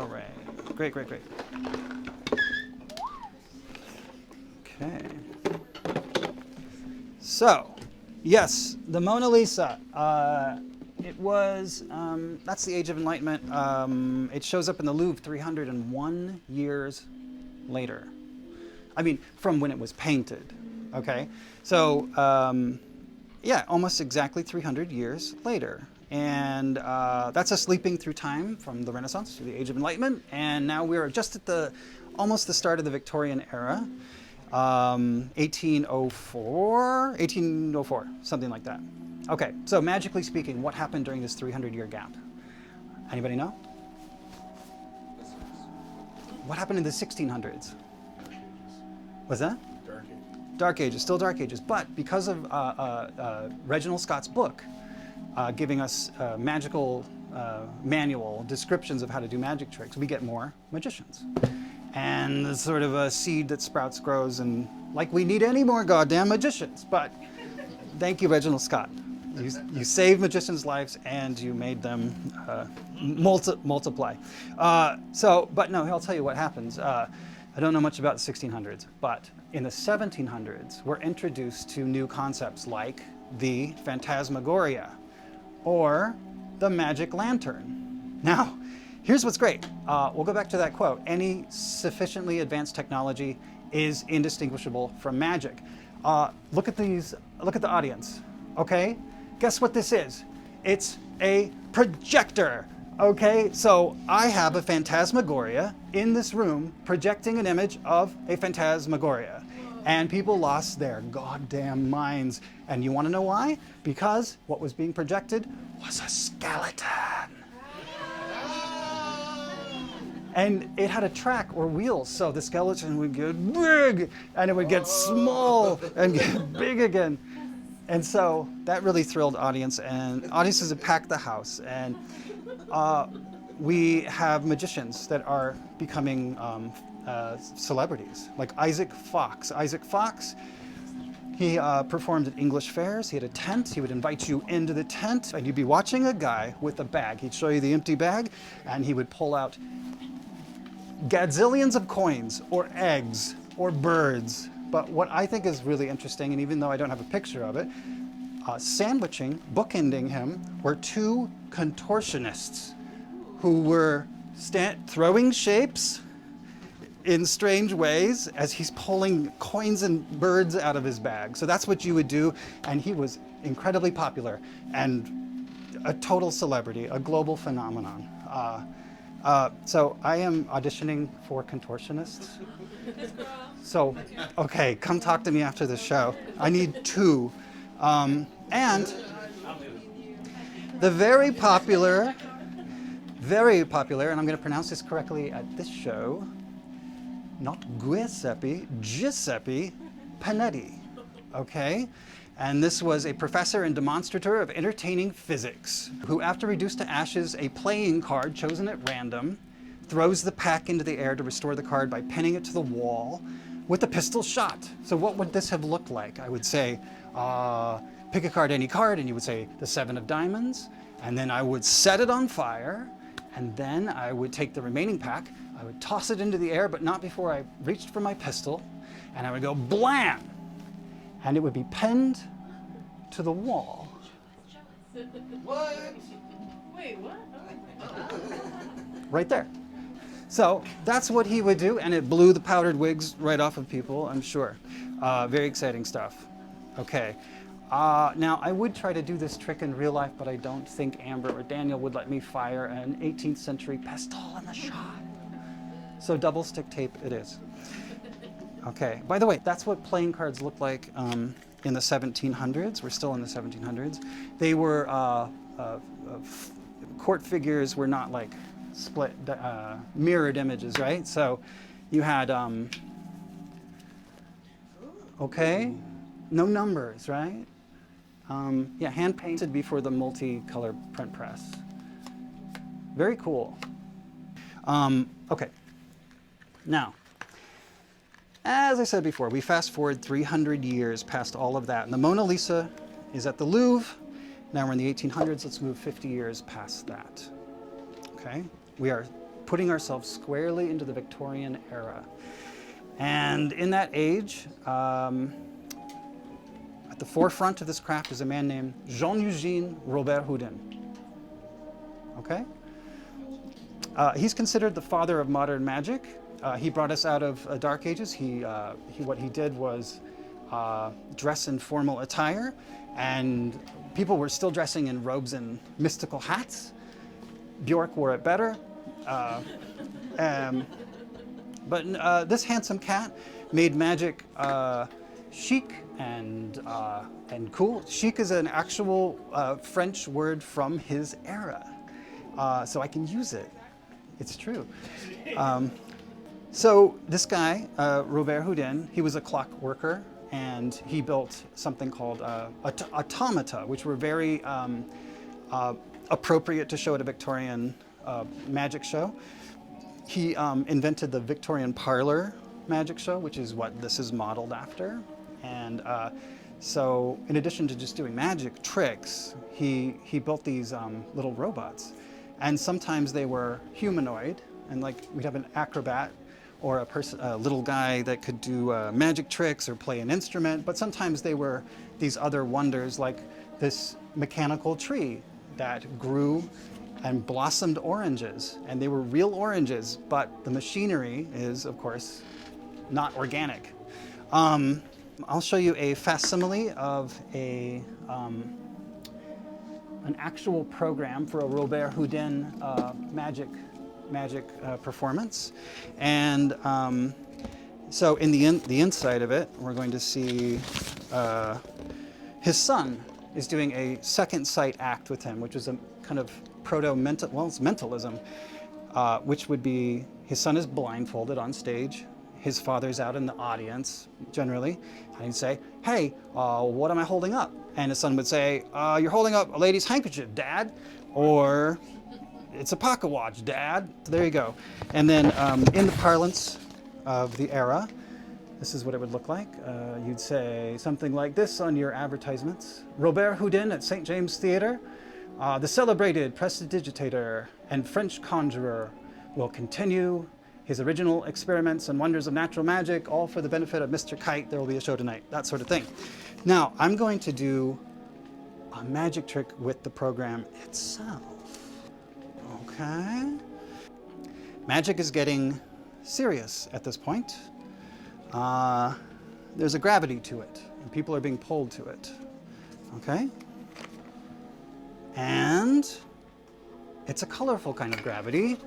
right. Great. Okay. So, yes, the Mona Lisa. It was, that's the Age of Enlightenment. It shows up in the Louvre 301 years later. I mean, from when it was painted, okay? So, yeah, almost exactly 300 years later. And that's us leaping through time from the Renaissance to the Age of Enlightenment. And now we're just at almost the start of the Victorian era. 1804, something like that. Okay, so magically speaking, what happened during this 300-year gap? Anybody know? What happened in the 1600s? What's that? Dark Ages. Dark Ages, still Dark Ages. But because of Reginald Scott's book giving us magical manual descriptions of how to do magic tricks, we get more magicians. And it's sort of a seed that sprouts, grows, and like we need any more goddamn magicians. But thank you, Reginald Scott. You saved magicians' lives and you made them multiply. But no, I'll tell you what happens. I don't know much about the 1600s, but in the 1700s, we're introduced to new concepts like the phantasmagoria or the magic lantern. Now, here's what's great. We'll go back to that quote. Any sufficiently advanced technology is indistinguishable from magic. Look at these. Look at the audience. Okay? Guess what this is? It's a projector. Okay? So I have a phantasmagoria in this room projecting an image of a phantasmagoria. And people lost their goddamn minds. And you want to know why? Because what was being projected was a skeleton. And it had a track or wheels, so the skeleton would get big, and it would get small, and get big again. And so that really thrilled audiences had packed the house. And we have magicians that are becoming celebrities, like Isaac Fox. Isaac Fox, he performed at English fairs. He had a tent. He would invite you into the tent, and you'd be watching a guy with a bag. He'd show you the empty bag, and he would pull out gazillions of coins or eggs or birds. But what I think is really interesting, and even though I don't have a picture of it, bookending him, were two contortionists who were throwing shapes in strange ways as he's pulling coins and birds out of his bag. So that's what you would do, and he was incredibly popular and a total celebrity, a global phenomenon. So I am auditioning for contortionists. So, okay, come talk to me after the show. I need two. And the very popular, and I'm going to pronounce this correctly at this show, not Giuseppe Panetti, okay? And this was a professor and demonstrator of entertaining physics who, after reduced to ashes a playing card chosen at random, throws the pack into the air to restore the card by pinning it to the wall with a pistol shot. So what would this have looked like? I would say, pick a card, any card, and you would say the 7 of diamonds, and then I would set it on fire, and then I would take the remaining pack, I would toss it into the air, but not before I reached for my pistol, and I would go blam! And it would be pinned to the wall. What? Wait, what? Right there. So that's what he would do, and it blew the powdered wigs right off of people, I'm sure. Very exciting stuff. Okay. Now, I would try to do this trick in real life, but I don't think Amber or Daniel would let me fire an 18th century pistol in the shot. So double stick tape it is. Okay, by the way, that's what playing cards looked like in the 1700s. We're still in the 1700s. They were, court figures were not like split, mirrored images, right? So you had, okay, no numbers, right? Yeah, hand painted before the multicolor print press. Very cool. Okay, now, as I said before, we fast forward 300 years past all of that, and the Mona Lisa is at the Louvre. Now we're in the 1800s, let's move 50 years past that. Okay, we are putting ourselves squarely into the Victorian era. And in that age, at the forefront of this craft is a man named Jean-Eugène Robert-Houdin. Okay? He's considered the father of modern magic. He brought us out of dark ages. What he did was dress in formal attire, and people were still dressing in robes and mystical hats. Bjork wore it better. But this handsome cat made magic chic and cool. Chic is an actual French word from his era, so I can use it. It's true. So this guy, Robert-Houdin, he was a clock worker, and he built something called automata, which were very appropriate to show at a Victorian magic show. He invented the Victorian parlor magic show, which is what this is modeled after. And so in addition to just doing magic tricks, he built these little robots. And sometimes they were humanoid, and like we'd have an acrobat or a little guy that could do magic tricks or play an instrument, but sometimes they were these other wonders, like this mechanical tree that grew and blossomed oranges, and they were real oranges, but the machinery is, of course, not organic. I'll show you a facsimile of an actual program for a Robert-Houdin magic performance. And so in the inside of it, we're going to see his son is doing a second sight act with him, which is a kind of it's mentalism, which would be his son is blindfolded on stage, his father's out in the audience generally, and he'd say, "Hey, what am I holding up?" And his son would say, "You're holding up a lady's handkerchief, Dad," or "It's a pocket watch, Dad." So there you go. And then in the parlance of the era, this is what it would look like. You'd say something like this on your advertisements: Robert-Houdin at St. James Theatre, the celebrated prestidigitator and French conjurer, will continue his original experiments and wonders of natural magic, all for the benefit of Mr. Kite. There will be a show tonight, that sort of thing. Now, I'm going to do a magic trick with the program itself. Okay. Magic is getting serious at this point. There's a gravity to it, and people are being pulled to it. Okay? And it's a colorful kind of gravity.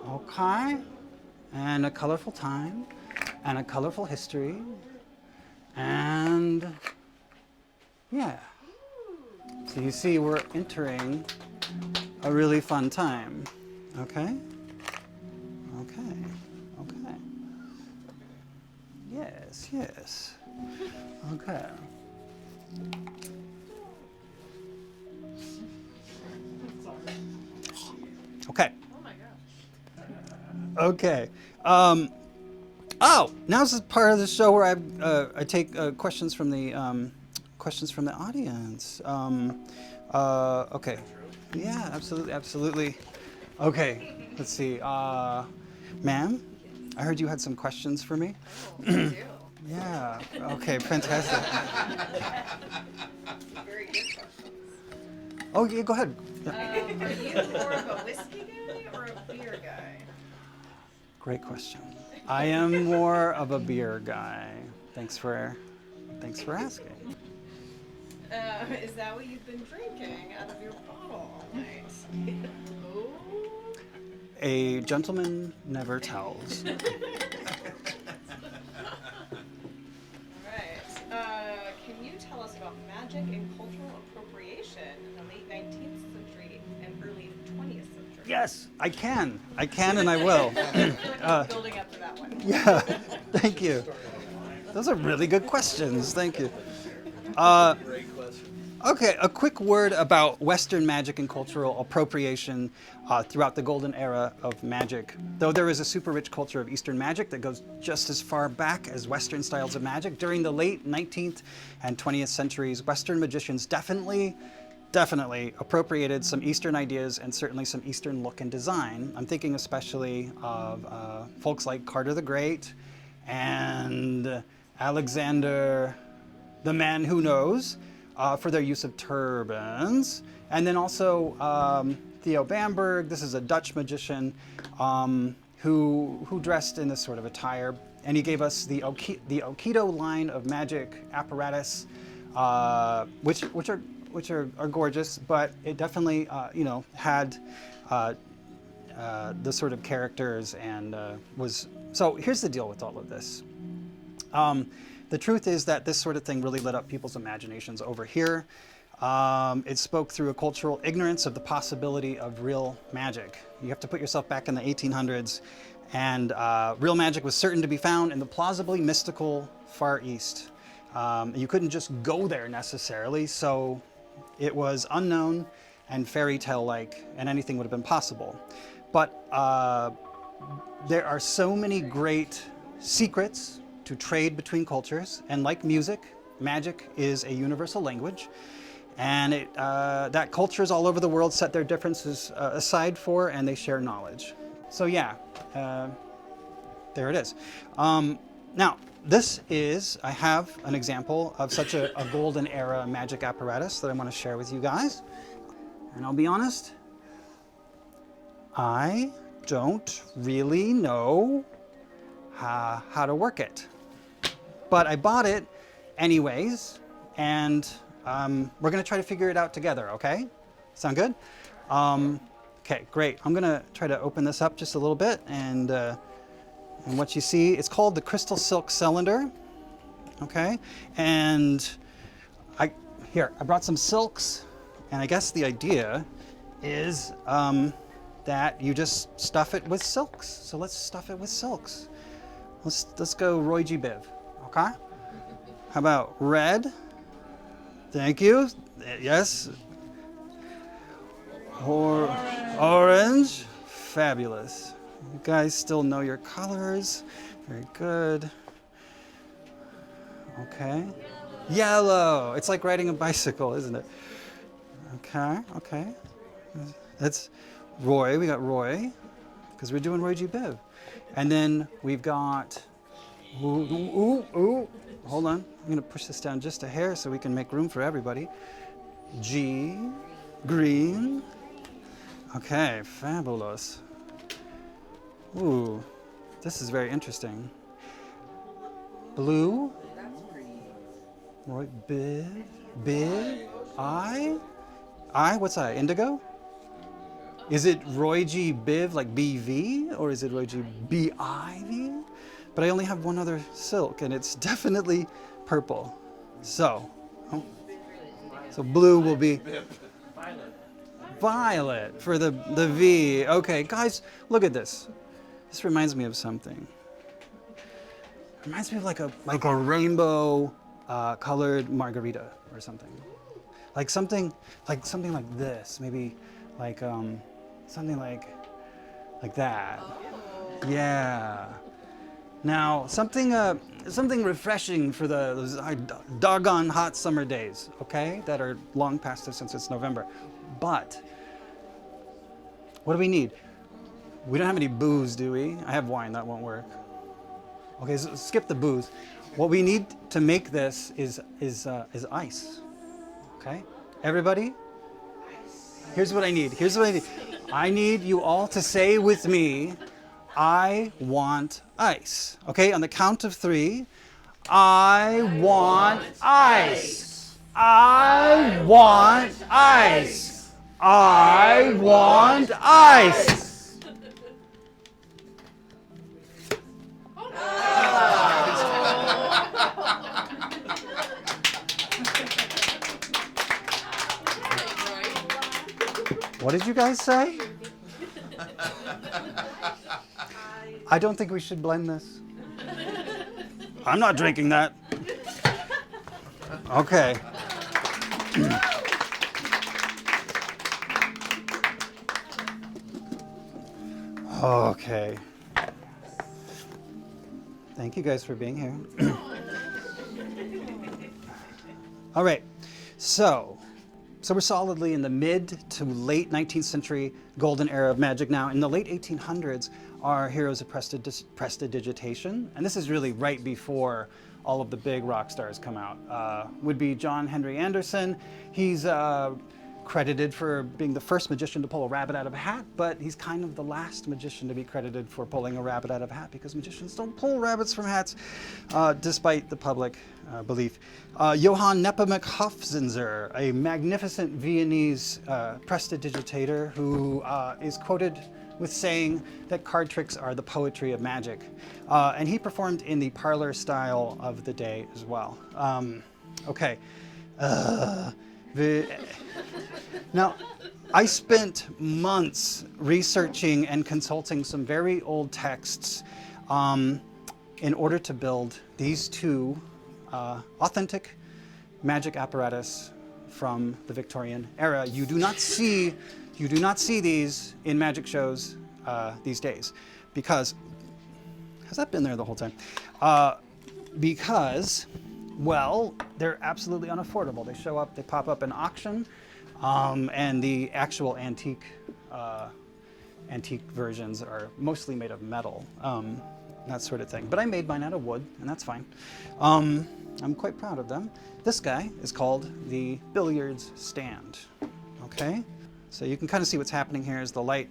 Okay. And a colorful time, and a colorful history, and yeah. So you see, we're entering a really fun time. Okay? Okay. Okay. Yes, yes. Okay. Okay. Oh my gosh. Okay. Now's the part of the show where I take questions from the audience. Okay. Yeah, absolutely, absolutely. Okay. Let's see. Ma'am, I heard you had some questions for me. Oh, I do. Yeah. Okay. Fantastic. Very good questions. Oh, yeah. Go ahead. Yeah. Are you more of a whiskey guy or a beer guy? Great question. I am more of a beer guy. Thanks for Thanks for asking. Is that what you've been drinking out of your bottle all night? Oh. A gentleman never tells. All right. Can you tell us about magic and cultural appropriation in the late 19th century and early 20th century? Yes, I can. I can and I will. I feel like I'm building up to that one. Yeah, thank you. Those are really good questions. Thank you. Okay, a quick word about Western magic and cultural appropriation throughout the golden era of magic. Though there is a super rich culture of Eastern magic that goes just as far back as Western styles of magic, during the late 19th and 20th centuries, Western magicians definitely appropriated some Eastern ideas and certainly some Eastern look and design. I'm thinking especially of folks like Carter the Great and Alexander the Man Who Knows, for their use of turbans. And then also Theo Bamberg, this is a Dutch magician who dressed in this sort of attire. And he gave us the Okido line of magic apparatus, which are gorgeous, but it definitely had the sort of characters and was. So here's the deal with all of this. The truth is that this sort of thing really lit up people's imaginations over here. It spoke through a cultural ignorance of the possibility of real magic. You have to put yourself back in the 1800s, and real magic was certain to be found in the plausibly mystical Far East. You couldn't just go there necessarily, so it was unknown and fairy tale-like, and anything would have been possible. But there are so many great secrets to trade between cultures, and like music, magic is a universal language, and that cultures all over the world set their differences aside for, and they share knowledge. So yeah, there it is. Now, I have an example of such a golden era magic apparatus that I want to share with you guys. And I'll be honest, I don't really know how to work it. But I bought it anyways, and we're gonna try to figure it out together, okay? Sound good? Okay, great. I'm gonna try to open this up just a little bit, and what you see, it's called the Crystal Silk Cylinder, okay? And I brought some silks, and I guess the idea is that you just stuff it with silks. So let's stuff it with silks. Let's go Roy G. Biv. Okay. How about red? Thank you. Yes. Orange. Fabulous. You guys still know your colors. Very good. Okay. Yellow. It's like riding a bicycle, isn't it? Okay. That's Roy. We got Roy because we're doing Roy G. Biv. And then we've got Ooh. Hold on. I'm going to push this down just a hair so we can make room for everybody. G. Green. Okay, fabulous. Ooh, this is very interesting. Blue. Roy, Biv. I? What's I? Indigo? Is it Roy G. Biv, like BV? Or is it Roy G. BIV? But I only have one other silk, and it's definitely purple. So blue will be violet for the V. Okay, guys, look at this. This reminds me of something. It reminds me of like a rainbow colored margarita or something. Like something like this. Maybe like something like that. Yeah. Now, something refreshing for those doggone hot summer days, okay? That are long past us since it's November. But, what do we need? We don't have any booze, do we? I have wine, that won't work. Okay, so skip the booze. What we need to make this is ice, okay? Everybody? Here's what I need. I need you all to say with me, I want ice. Okay, on the count of 3, I want ice. I want ice. I want ice. What did you guys say? I don't think we should blend this. I'm not drinking that. Okay. Okay. Thank you guys for being here. All right. So we're solidly in the mid to late 19th century golden era of magic now. In the late 1800s, our heroes of prestidigitation, and this is really right before all of the big rock stars come out, would be John Henry Anderson. He's credited for being the first magician to pull a rabbit out of a hat, but he's kind of the last magician to be credited for pulling a rabbit out of a hat, because magicians don't pull rabbits from hats, despite the public belief. Johann Nepomuk Hofzinser, a magnificent Viennese prestidigitator who is quoted with saying that card tricks are the poetry of magic. And he performed in the parlor style of the day as well. Okay. Now, I spent months researching and consulting some very old texts in order to build these two authentic magic apparatus from the Victorian era. You do not see these in magic shows these days, because has that been there the whole time? Because, well, they're absolutely unaffordable. They show up, they pop up in auction, and the actual antique versions are mostly made of metal, that sort of thing. But I made mine out of wood, and that's fine. I'm quite proud of them. This guy is called the Billiard Stand. Okay, so you can kind of see what's happening here as the light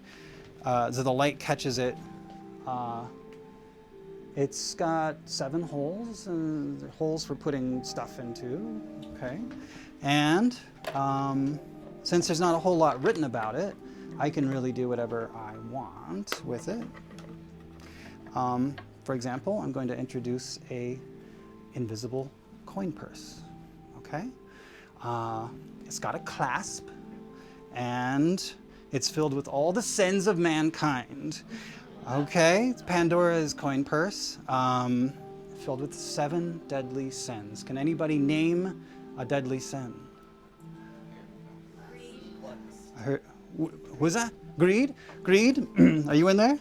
catches it. It's got 7 holes, holes for putting stuff into. Okay, and since there's not a whole lot written about it, I can really do whatever I want with it. For example, I'm going to introduce a invisible coin purse. Okay, it's got a clasp, and it's filled with all the sins of mankind. Okay, it's Pandora's coin purse, filled with 7 deadly sins. Can anybody name a deadly sin? Who's that? Greed? Greed? Are you in there?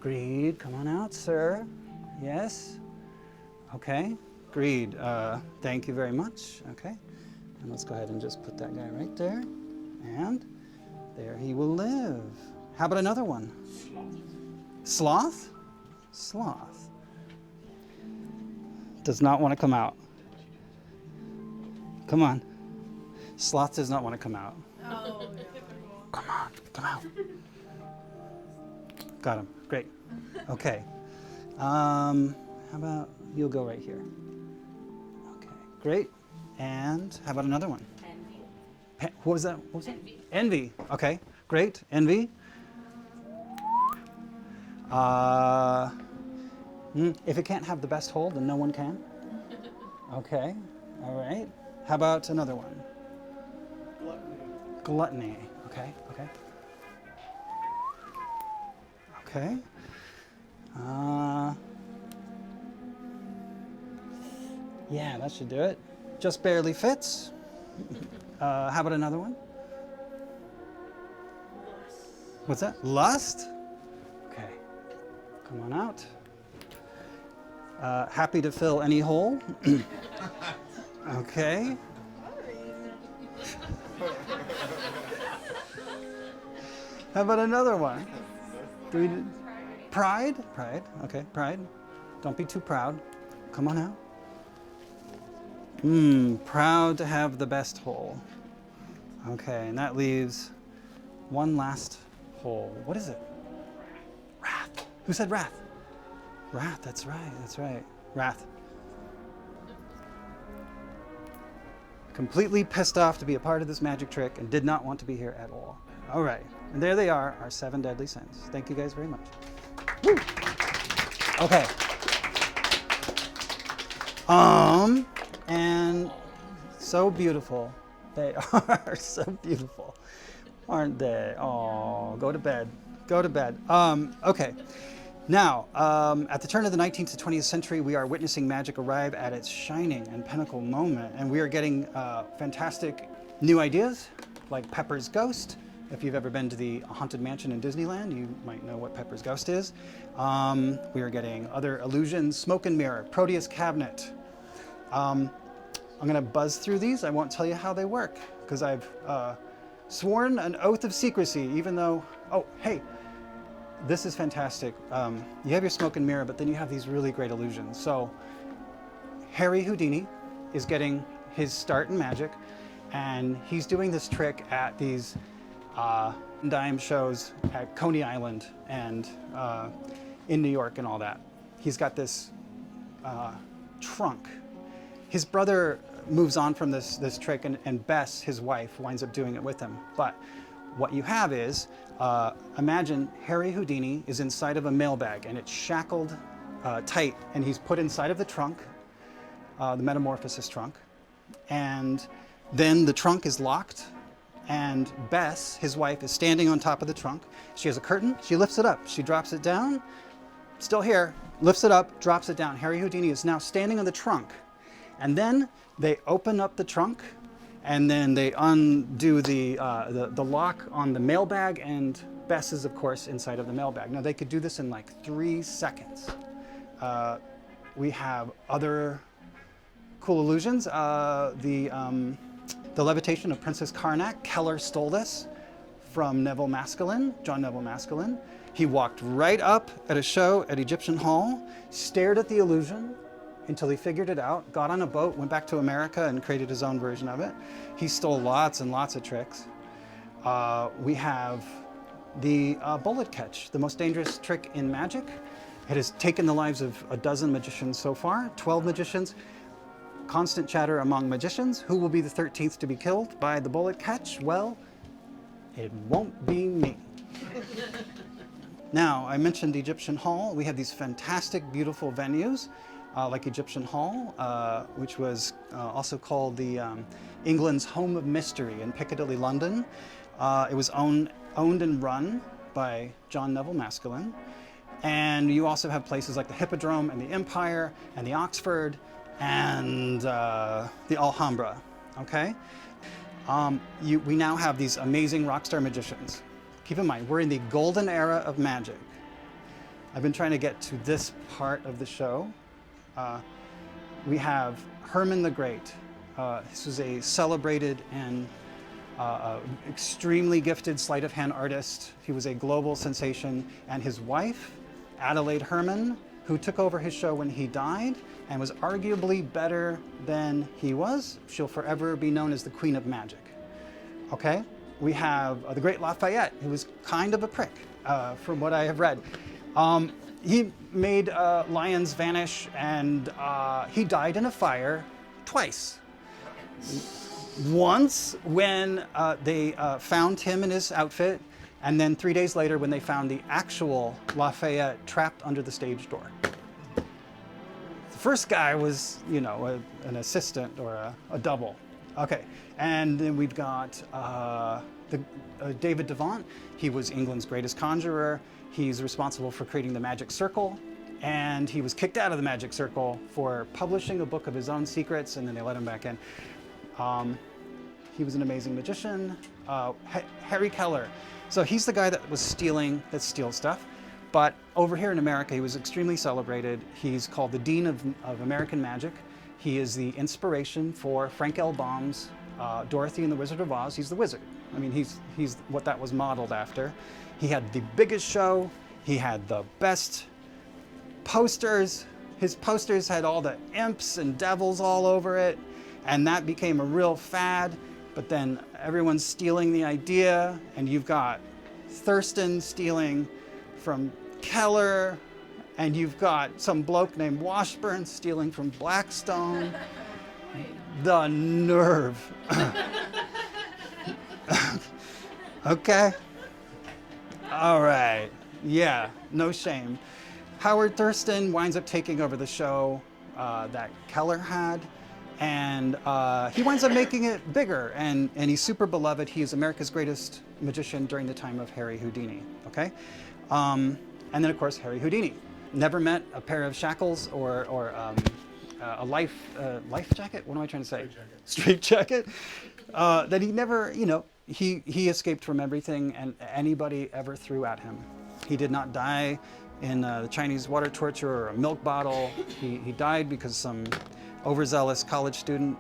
Greed, come on out, sir. Yes? Okay, greed. Thank you very much. Okay, and let's go ahead and just put that guy right there. And there he will live. How about another one? Sloth? Sloth. Does not want to come out. Come on. Sloth does not want to come out. Oh, no. Come on, come out. Got him. Great. Okay. How about you'll go right here? Okay, great. And how about another one? Envy. What was that? What was Envy. that? Envy. Okay, great. Envy. If it can't have the best hole, then no one can. Okay. All right. How about another one? Gluttony. Gluttony. Okay. Okay. Okay. Yeah, that should do it. Just barely fits. How about another one? What's that? Lust? Okay. Come on out. Happy to fill any hole. Okay. How about another one? Pride? Pride. Okay, pride. Don't be too proud. Come on out. Proud to have the best hole. Okay, and that leaves one last hole. What is it? Wrath. Who said wrath? Wrath, that's right, that's right. Wrath. Completely pissed off to be a part of this magic trick and did not want to be here at all. All right, and there they are, our 7 deadly sins. Thank you guys very much. Woo. Okay. And so beautiful. They are so beautiful, aren't they? Oh, go to bed. Go to bed. Okay. Now, at the turn of the 19th to 20th century, we are witnessing magic arrive at its shining and pinnacle moment, and we are getting fantastic new ideas, like Pepper's Ghost. If you've ever been to the Haunted Mansion in Disneyland, you might know what Pepper's Ghost is. We are getting other illusions, Smoke and Mirror, Proteus Cabinet. I'm going to buzz through these. I won't tell you how they work, because I've sworn an oath of secrecy, even though, oh, hey, this is fantastic. You have your Smoke and Mirror, but then you have these really great illusions. So Harry Houdini is getting his start in magic, and he's doing this trick at these dime shows at Coney Island and in New York and all that. He's got this trunk. His brother moves on from this trick, and Bess, his wife, winds up doing it with him. But what you have is, imagine Harry Houdini is inside of a mailbag, and it's shackled tight, and he's put inside of the trunk, the Metamorphosis trunk, and then the trunk is locked, and Bess, his wife, is standing on top of the trunk. She has a curtain, she lifts it up, she drops it down, still here, lifts it up, drops it down. Harry Houdini is now standing on the trunk, and then they open up the trunk, and then they undo the lock on the mailbag, and Bess is, of course, inside of the mailbag. Now, they could do this in like 3 seconds. We have other cool illusions. The levitation of Princess Karnak. Keller stole this from John Neville Maskelyne. He walked right up at a show at Egyptian Hall, stared at the illusion until he figured it out, got on a boat, went back to America, and created his own version of it. He stole lots and lots of tricks. We have the bullet catch, the most dangerous trick in magic. It has taken the lives of a dozen magicians so far, 12 magicians. Constant chatter among magicians. Who will be the 13th to be killed by the bullet catch? Well, it won't be me. Now, I mentioned Egyptian Hall. We have these fantastic, beautiful venues, like Egyptian Hall, which was also called the England's Home of Mystery in Piccadilly, London. It was owned and run by John Neville Maskelyne. And you also have places like the Hippodrome and the Empire and the Oxford and the Alhambra, okay? We now have these amazing rock star magicians. Keep in mind, we're in the golden era of magic. I've been trying to get to this part of the show. We have Herman the Great. This was a celebrated and extremely gifted sleight of hand artist. He was a global sensation, and his wife, Adelaide Herman, who took over his show when he died and was arguably better than he was. She'll forever be known as the Queen of Magic. Okay? We have the great Lafayette, who was kind of a prick, from what I have read. He made lions vanish, and he died in a fire twice. Once when they found him in his outfit, and then 3 days later when they found the actual Lafayette trapped under the stage door. The first guy was, you know, an assistant or a double. Okay, and then we've got David Devant. He was England's greatest conjurer. He's responsible for creating the Magic Circle, and he was kicked out of the Magic Circle for publishing a book of his own secrets, and then they let him back in. He was an amazing magician. Harry Keller. So he's the guy that steals stuff. But over here in America, he was extremely celebrated. He's called the Dean of American Magic. He is the inspiration for Frank L. Baum's Dorothy and the Wizard of Oz. He's the wizard. I mean, he's what that was modeled after. He had the biggest show. He had the best posters. His posters had all the imps and devils all over it. And that became a real fad. But then everyone's stealing the idea, and you've got Thurston stealing from Keller, And you've got some bloke named Washburn stealing from Blackstone. The nerve. Okay. All right. Yeah, no shame. Howard Thurston winds up taking over the show that Keller had, and he winds up making it bigger, and he's super beloved. He is America's greatest magician during the time of Harry Houdini, okay? And then, of course, Harry Houdini. Never met a pair of shackles or a life jacket? What am I trying to say? Street jacket. That he never, you know, he escaped from everything and anybody ever threw at him. He did not die in the Chinese water torture or a milk bottle. He died because some overzealous college student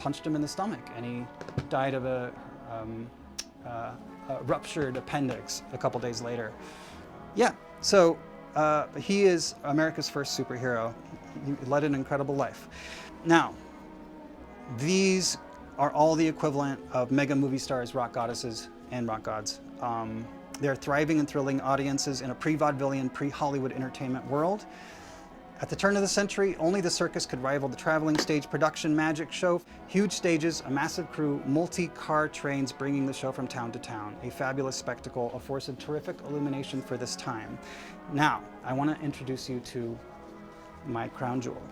punched him in the stomach, and he died of a ruptured appendix a couple days later. Yeah, so he is America's first superhero. He led an incredible life. Now, these are all the equivalent of mega movie stars, rock goddesses, and rock gods. They're thriving and thrilling audiences in a pre-vaudevillian, pre-Hollywood entertainment world. At the turn of the century, only the circus could rival the traveling stage production magic show. Huge stages, a massive crew, multi-car trains bringing the show from town to town. A fabulous spectacle, a force of terrific illumination for this time. Now, I want to introduce you to my crown jewel,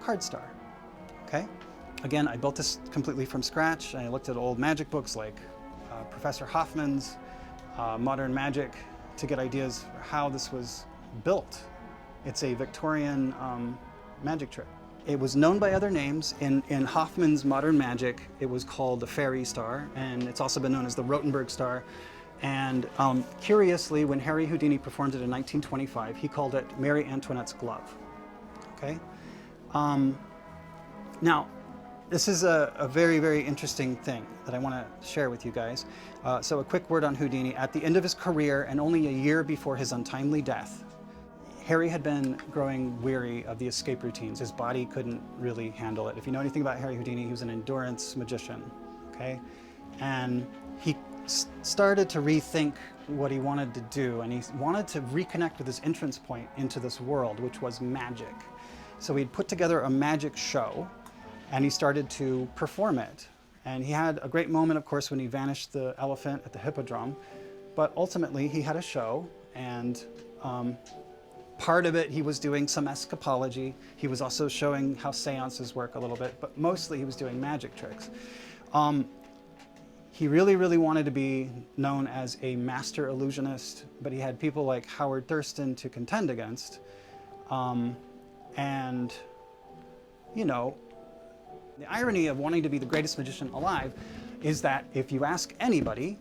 Card Star, okay? Again, I built this completely from scratch. I looked at old magic books like Professor Hoffman's Modern Magic to get ideas for how this was built. It's a Victorian magic trick. It was known by other names. In Hoffman's Modern Magic, it was called the Fairy Star, and it's also been known as the Rotenberg Star. And curiously, when Harry Houdini performed it in 1925, he called it Mary Antoinette's glove, okay? Now, this is a very, very interesting thing that I want to share with you guys. So a quick word on Houdini. At the end of his career, and only a year before his untimely death, Harry had been growing weary of the escape routines. His body couldn't really handle it. If you know anything about Harry Houdini, he was an endurance magician, okay? And he started to rethink what he wanted to do, and he wanted to reconnect with his entrance point into this world, which was magic. So he'd put together a magic show, and he started to perform it. And he had a great moment, of course, when he vanished the elephant at the Hippodrome. But ultimately, he had a show, and part of it, he was doing some escapology. He was also showing how seances work a little bit, but mostly he was doing magic tricks. He really, really wanted to be known as a master illusionist, but he had people like Howard Thurston to contend against. And, you know, the irony of wanting to be the greatest magician alive is that if you ask anybody,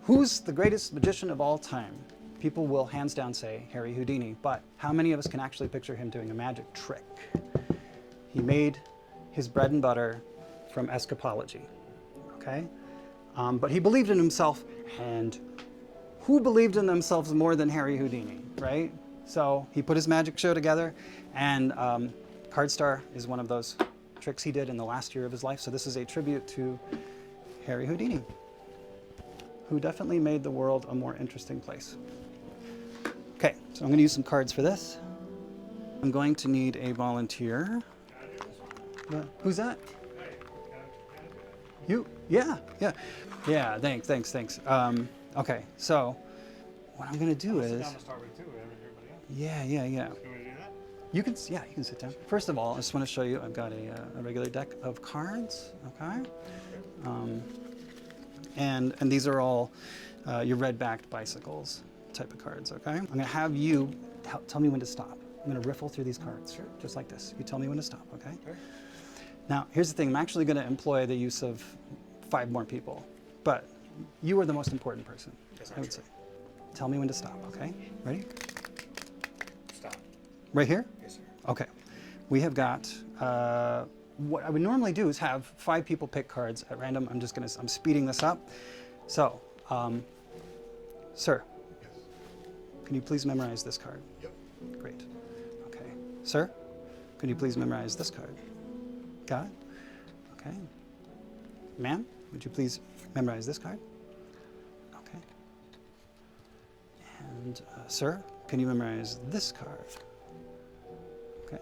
who's the greatest magician of all time? People will hands down say Harry Houdini, but how many of us can actually picture him doing a magic trick? He made his bread and butter from escapology, okay? But he believed in himself, and who believed in themselves more than Harry Houdini, right? So he put his magic show together, and Card Star is one of those tricks he did in the last year of his life. So this is a tribute to Harry Houdini, who definitely made the world a more interesting place. Okay, so I'm going to use some cards for this. I'm going to need a volunteer. Who's that? You? Yeah. Yeah, thanks. Okay, so what I'm going to do is... Yeah. You want to do that? You can sit down. First of all, I just want to show you, I've got a regular deck of cards, okay? And these are all your red-backed bicycles type of cards, okay? I'm going to have you tell me when to stop. I'm going to riffle through these cards, sure, just like this. You tell me when to stop, okay? Sure. Now, here's the thing. I'm actually going to employ the use of 5 more people, but you are the most important person, yes, I would say. Tell me when to stop, okay? Ready? Stop. Right here? Yes, sir. Okay. We have got, what I would normally do is have 5 people pick cards at random. I'm speeding this up. So, sir. Yes. Can you please memorize this card? Yep. Great. Okay. Sir, can you please memorize this card? Got it? Okay. Ma'am, would you please memorize this card? Okay. And sir, can you memorize this card? Okay.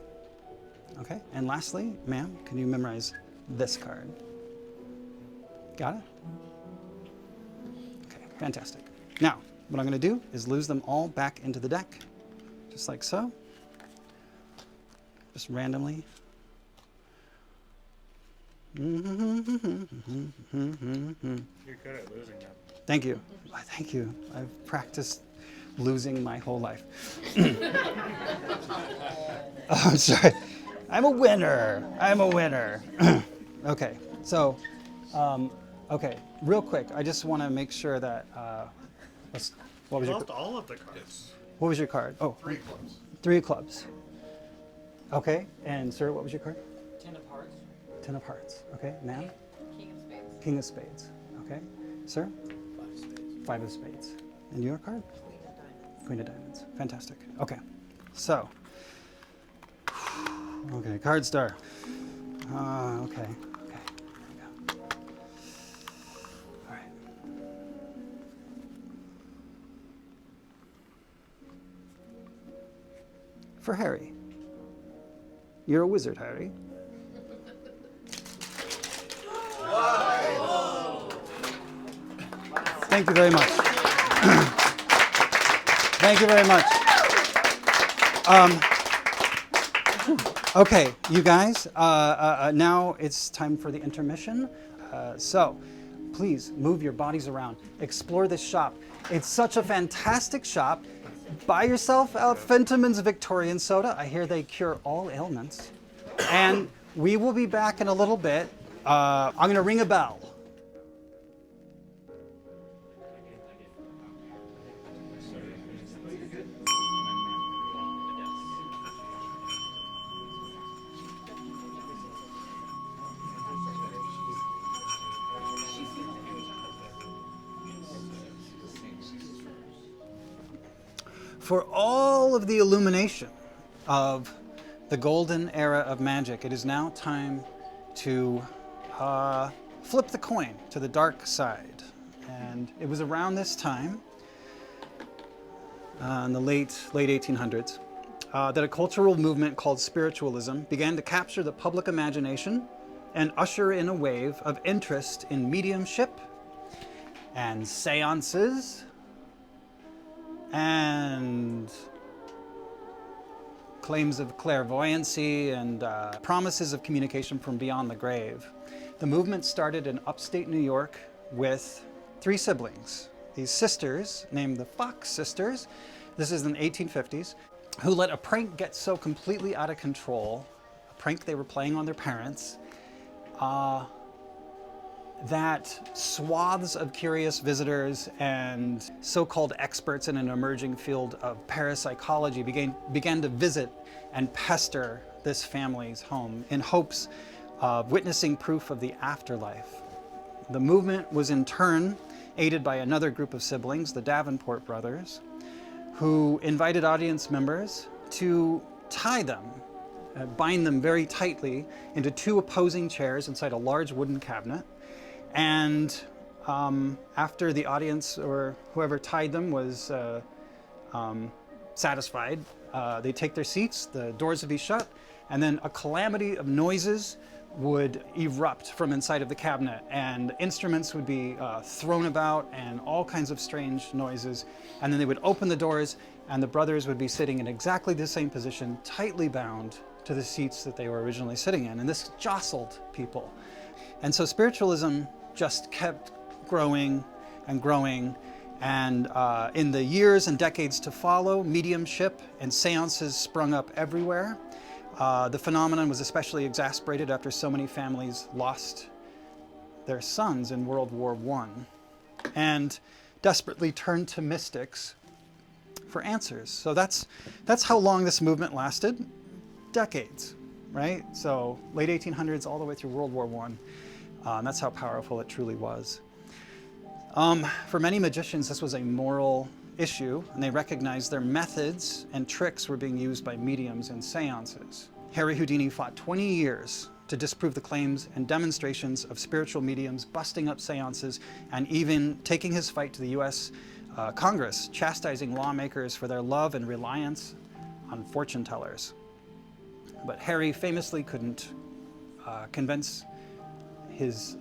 Okay. And lastly, ma'am, can you memorize this card? Got it? Okay, fantastic. Now, what I'm going to do is lose them all back into the deck, just like so. Just randomly. You're good at losing them. Thank you. Thank you. I've practiced losing my whole life. Oh, I'm sorry. I'm a winner. I'm a winner. Okay, so, okay, real quick, I just want to make sure that, what was You your, lost all of the cards. what was your card? Oh, 3 clubs. 3 of clubs. Okay, and sir, what was your card? 10 of hearts. 10 of hearts. Okay, ma'am? King of Spades. King of spades. Okay, sir? 5 of spades. 5 of spades. And your card? Queen of diamonds. Queen of diamonds. Fantastic. Okay, so. Okay, card star. Okay, okay. There we go. All right. For Harry. You're a wizard, Harry. Thank you very much. Thank you very much. Okay, you guys, now it's time for the intermission. So please move your bodies around. Explore this shop. It's such a fantastic shop. Buy yourself a Fentimans Victorian soda. I hear they cure all ailments. And we will be back in a little bit. I'm going to ring a bell. For all of the illumination of the golden era of magic, it is now time to flip the coin to the dark side. And it was around this time, in the late 1800s, that a cultural movement called spiritualism began to capture the public imagination and usher in a wave of interest in mediumship and seances and claims of clairvoyancy and promises of communication from beyond the grave. The movement started in upstate New York with 3 siblings. These sisters, named the Fox sisters, this is in the 1850s, who let a prank get so completely out of control, a prank they were playing on their parents, that swaths of curious visitors and so-called experts in an emerging field of parapsychology began to visit and pester this family's home in hopes of witnessing proof of the afterlife. The movement was in turn aided by another group of siblings, the Davenport brothers, who invited audience members to tie them, bind them very tightly into 2 opposing chairs inside a large wooden cabinet. And after the audience or whoever tied them was satisfied, they'd take their seats, the doors would be shut, and then a calamity of noises would erupt from inside of the cabinet, and instruments would be thrown about and all kinds of strange noises. And then they would open the doors, and the brothers would be sitting in exactly the same position, tightly bound to the seats that they were originally sitting in. And this jostled people. And so spiritualism just kept growing and growing. And in the years and decades to follow, mediumship and seances sprung up everywhere. The phenomenon was especially exacerbated after so many families lost their sons in World War I and desperately turned to mystics for answers. So that's how long this movement lasted. Decades, right? So late 1800s all the way through World War I. That's how powerful it truly was. For many magicians, this was a moral issue, and they recognized their methods and tricks were being used by mediums in seances. Harry Houdini fought 20 years to disprove the claims and demonstrations of spiritual mediums, busting up seances, and even taking his fight to the U.S. Congress chastising lawmakers for their love and reliance on fortune tellers. But Harry famously couldn't convince his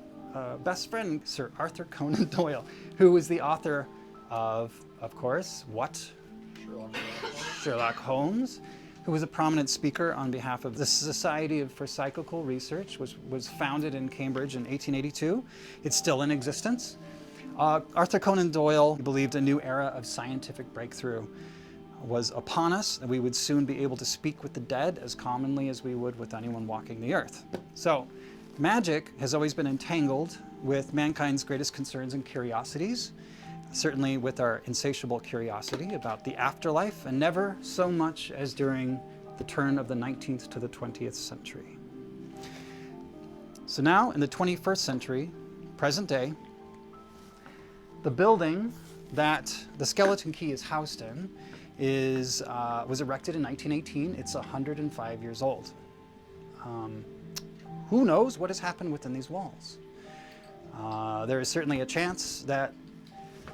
best friend, Sir Arthur Conan Doyle, who was the author of course, what? Sherlock Holmes, who was a prominent speaker on behalf of the Society for Psychical Research, which was founded in Cambridge in 1882. It's still in existence. Arthur Conan Doyle believed a new era of scientific breakthrough was upon us, and we would soon be able to speak with the dead as commonly as we would with anyone walking the earth. So, magic has always been entangled with mankind's greatest concerns and curiosities, certainly with our insatiable curiosity about the afterlife, and never so much as during the turn of the 19th to the 20th century. So now, in the 21st century, present day, the building that the skeleton key is housed in was erected in 1918. It's 105 years old. Who knows what has happened within these walls? There is certainly a chance that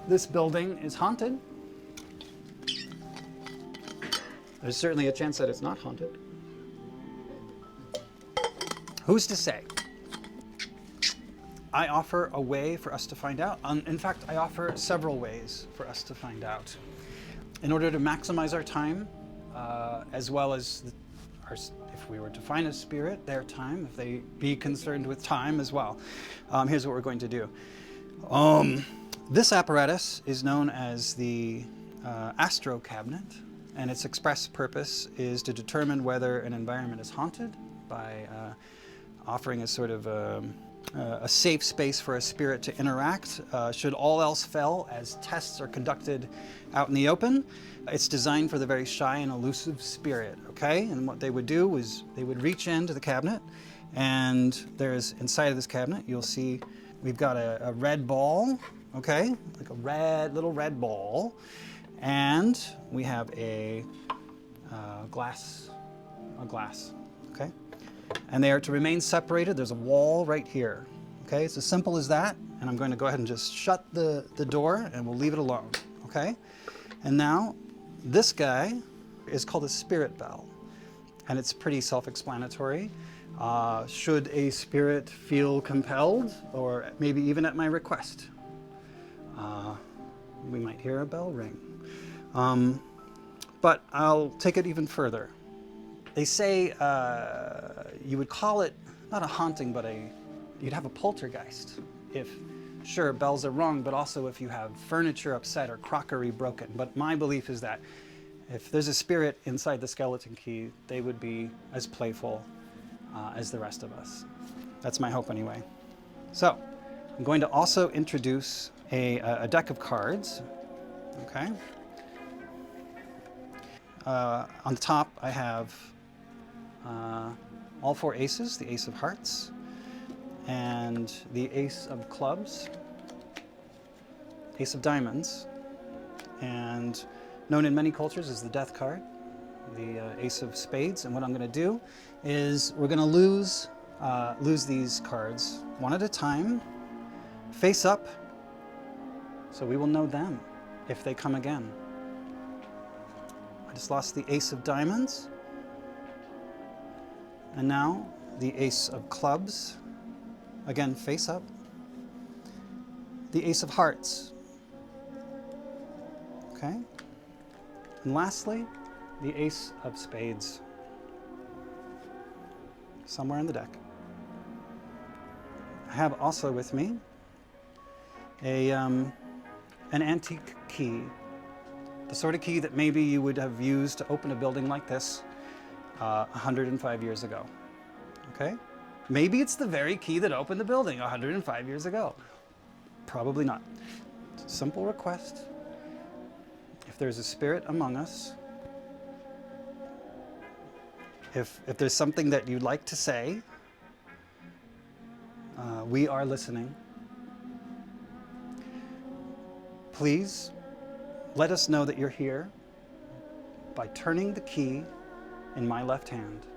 this building is haunted. There's certainly a chance that it's not haunted. Who's to say? I offer a way for us to find out. In fact, I offer several ways for us to find out. In order to maximize our time, as well as if we were to find a spirit, their time, if they be concerned with time as well. Here's what we're going to do. This apparatus is known as the Astro cabinet, and its express purpose is to determine whether an environment is haunted by offering a sort of a safe space for a spirit to interact. Should all else fail, as tests are conducted out in the open, it's designed for the very shy and elusive spirit, okay? And what they would do is they would reach into the cabinet, and there's, inside of this cabinet, you'll see we've got a red ball, okay? Like a little red ball. And we have a glass, okay? And they are to remain separated. There's a wall right here, okay? It's as simple as that. And I'm going to go ahead and just shut the door, and we'll leave it alone, okay? And now, this guy is called a spirit bell. And it's pretty self-explanatory. Should a spirit feel compelled, or maybe even at my request, we might hear a bell ring. But I'll take it even further. They say you would call it not a haunting, but you'd have a poltergeist. If, sure, bells are wrong, but also if you have furniture upset or crockery broken. But my belief is that if there's a spirit inside the skeleton key, they would be as playful as the rest of us. That's my hope anyway. So, I'm going to also introduce a deck of cards, okay? On the top, I have all four aces, the ace of hearts, and the ace of clubs, ace of diamonds, and known in many cultures as the death card, the ace of spades. And what I'm going to do is we're going to lose these cards one at a time, face up, so we will know them if they come again. I just lost the ace of diamonds, and now the ace of clubs, again face up, the ace of hearts, okay, and lastly the ace of spades, somewhere in the deck. I have also with me an antique key, the sort of key that maybe you would have used to open a building like this 105 years ago, okay? Maybe it's the very key that opened the building 105 years ago. Probably not. It's a simple request. If there's a spirit among us, if there's something that you'd like to say, we are listening. Please let us know that you're here by turning the key in my left hand.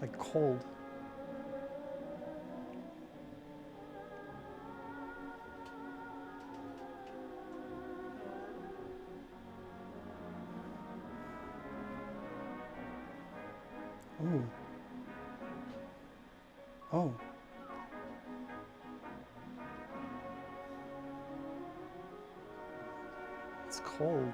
like cold. Ooh. Oh. It's cold.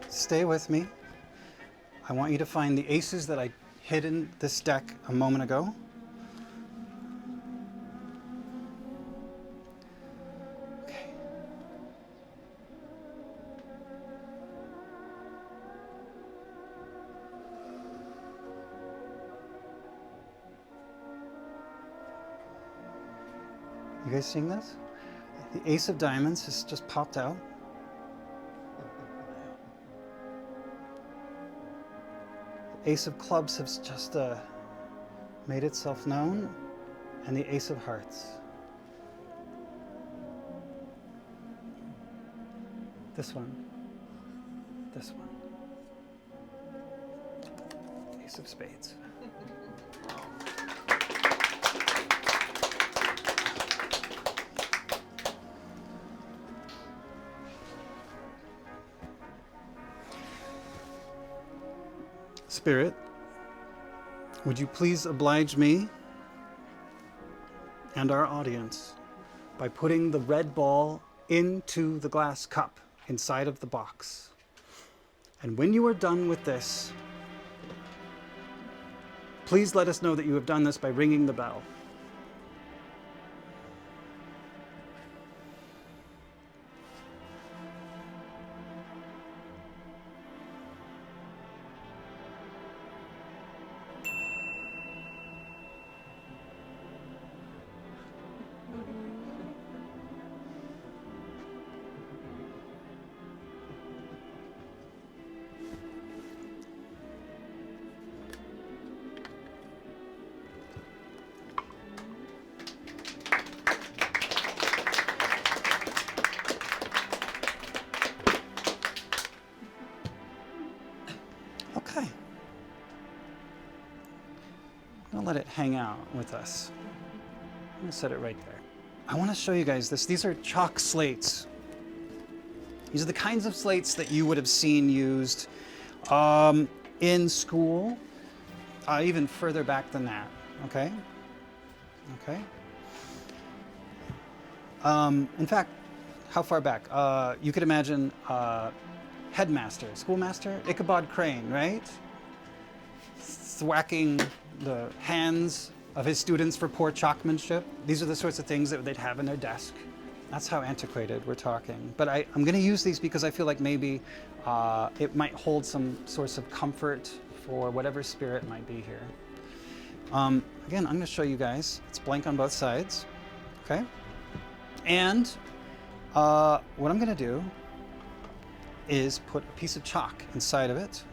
Stay with me. I want you to find the aces that I hid in this deck a moment ago. Okay. You guys seeing this? The ace of diamonds has just popped out. The ace of clubs has just made itself known, and the ace of hearts. This one. This one. Ace of spades. Spirit, would you please oblige me and our audience by putting the red ball into the glass cup inside of the box? And when you are done with this, please let us know that you have done this by ringing the bell. Okay. I'm gonna let it hang out with us. I'm gonna set it right there. I want to show you guys this. These are chalk slates. These are the kinds of slates that you would have seen used in school, even further back than that. Okay. Okay. In fact, how far back? You could imagine headmaster, schoolmaster, Ichabod Crane, right? Thwacking the hands of his students for poor chalkmanship. These are the sorts of things that they'd have in their desk. That's how antiquated we're talking. But I'm going to use these because I feel like maybe it might hold some source of comfort for whatever spirit might be here. Again, I'm going to show you guys. It's blank on both sides. Okay? And what I'm going to do is put a piece of chalk inside of it,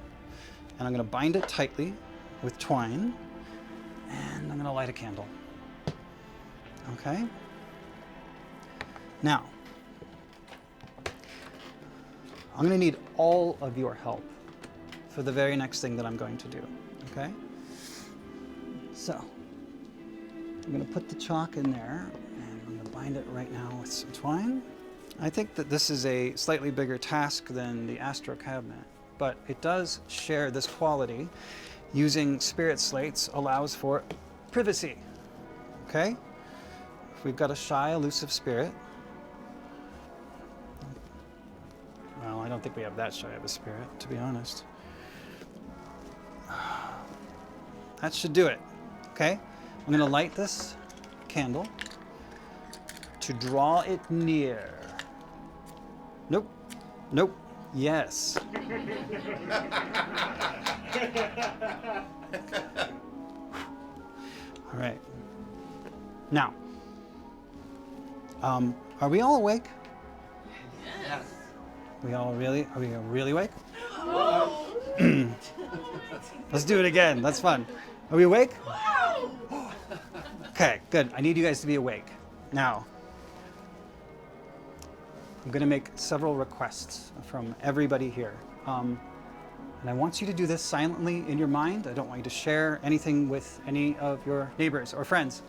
and I'm going to bind it tightly with twine, and I'm going to light a candle. Okay? Now, I'm going to need all of your help for the very next thing that I'm going to do. Okay? So, I'm going to put the chalk in there, and I'm going to bind it right now with some twine. I think that this is a slightly bigger task than the Astro cabinet, but it does share this quality. Using spirit slates allows for privacy. Okay? If we've got a shy, elusive spirit, well, I don't think we have that shy of a spirit, to be honest. That should do it. Okay? I'm going to light this candle to draw it near. Nope. Nope. Yes. All right. Now, are we all awake? Yes. Are we really awake? Let's do it again. That's fun. Are we awake? Okay, good. I need you guys to be awake. Now, I'm going to make several requests from everybody here. And I want you to do this silently in your mind. I don't want you to share anything with any of your neighbors or friends.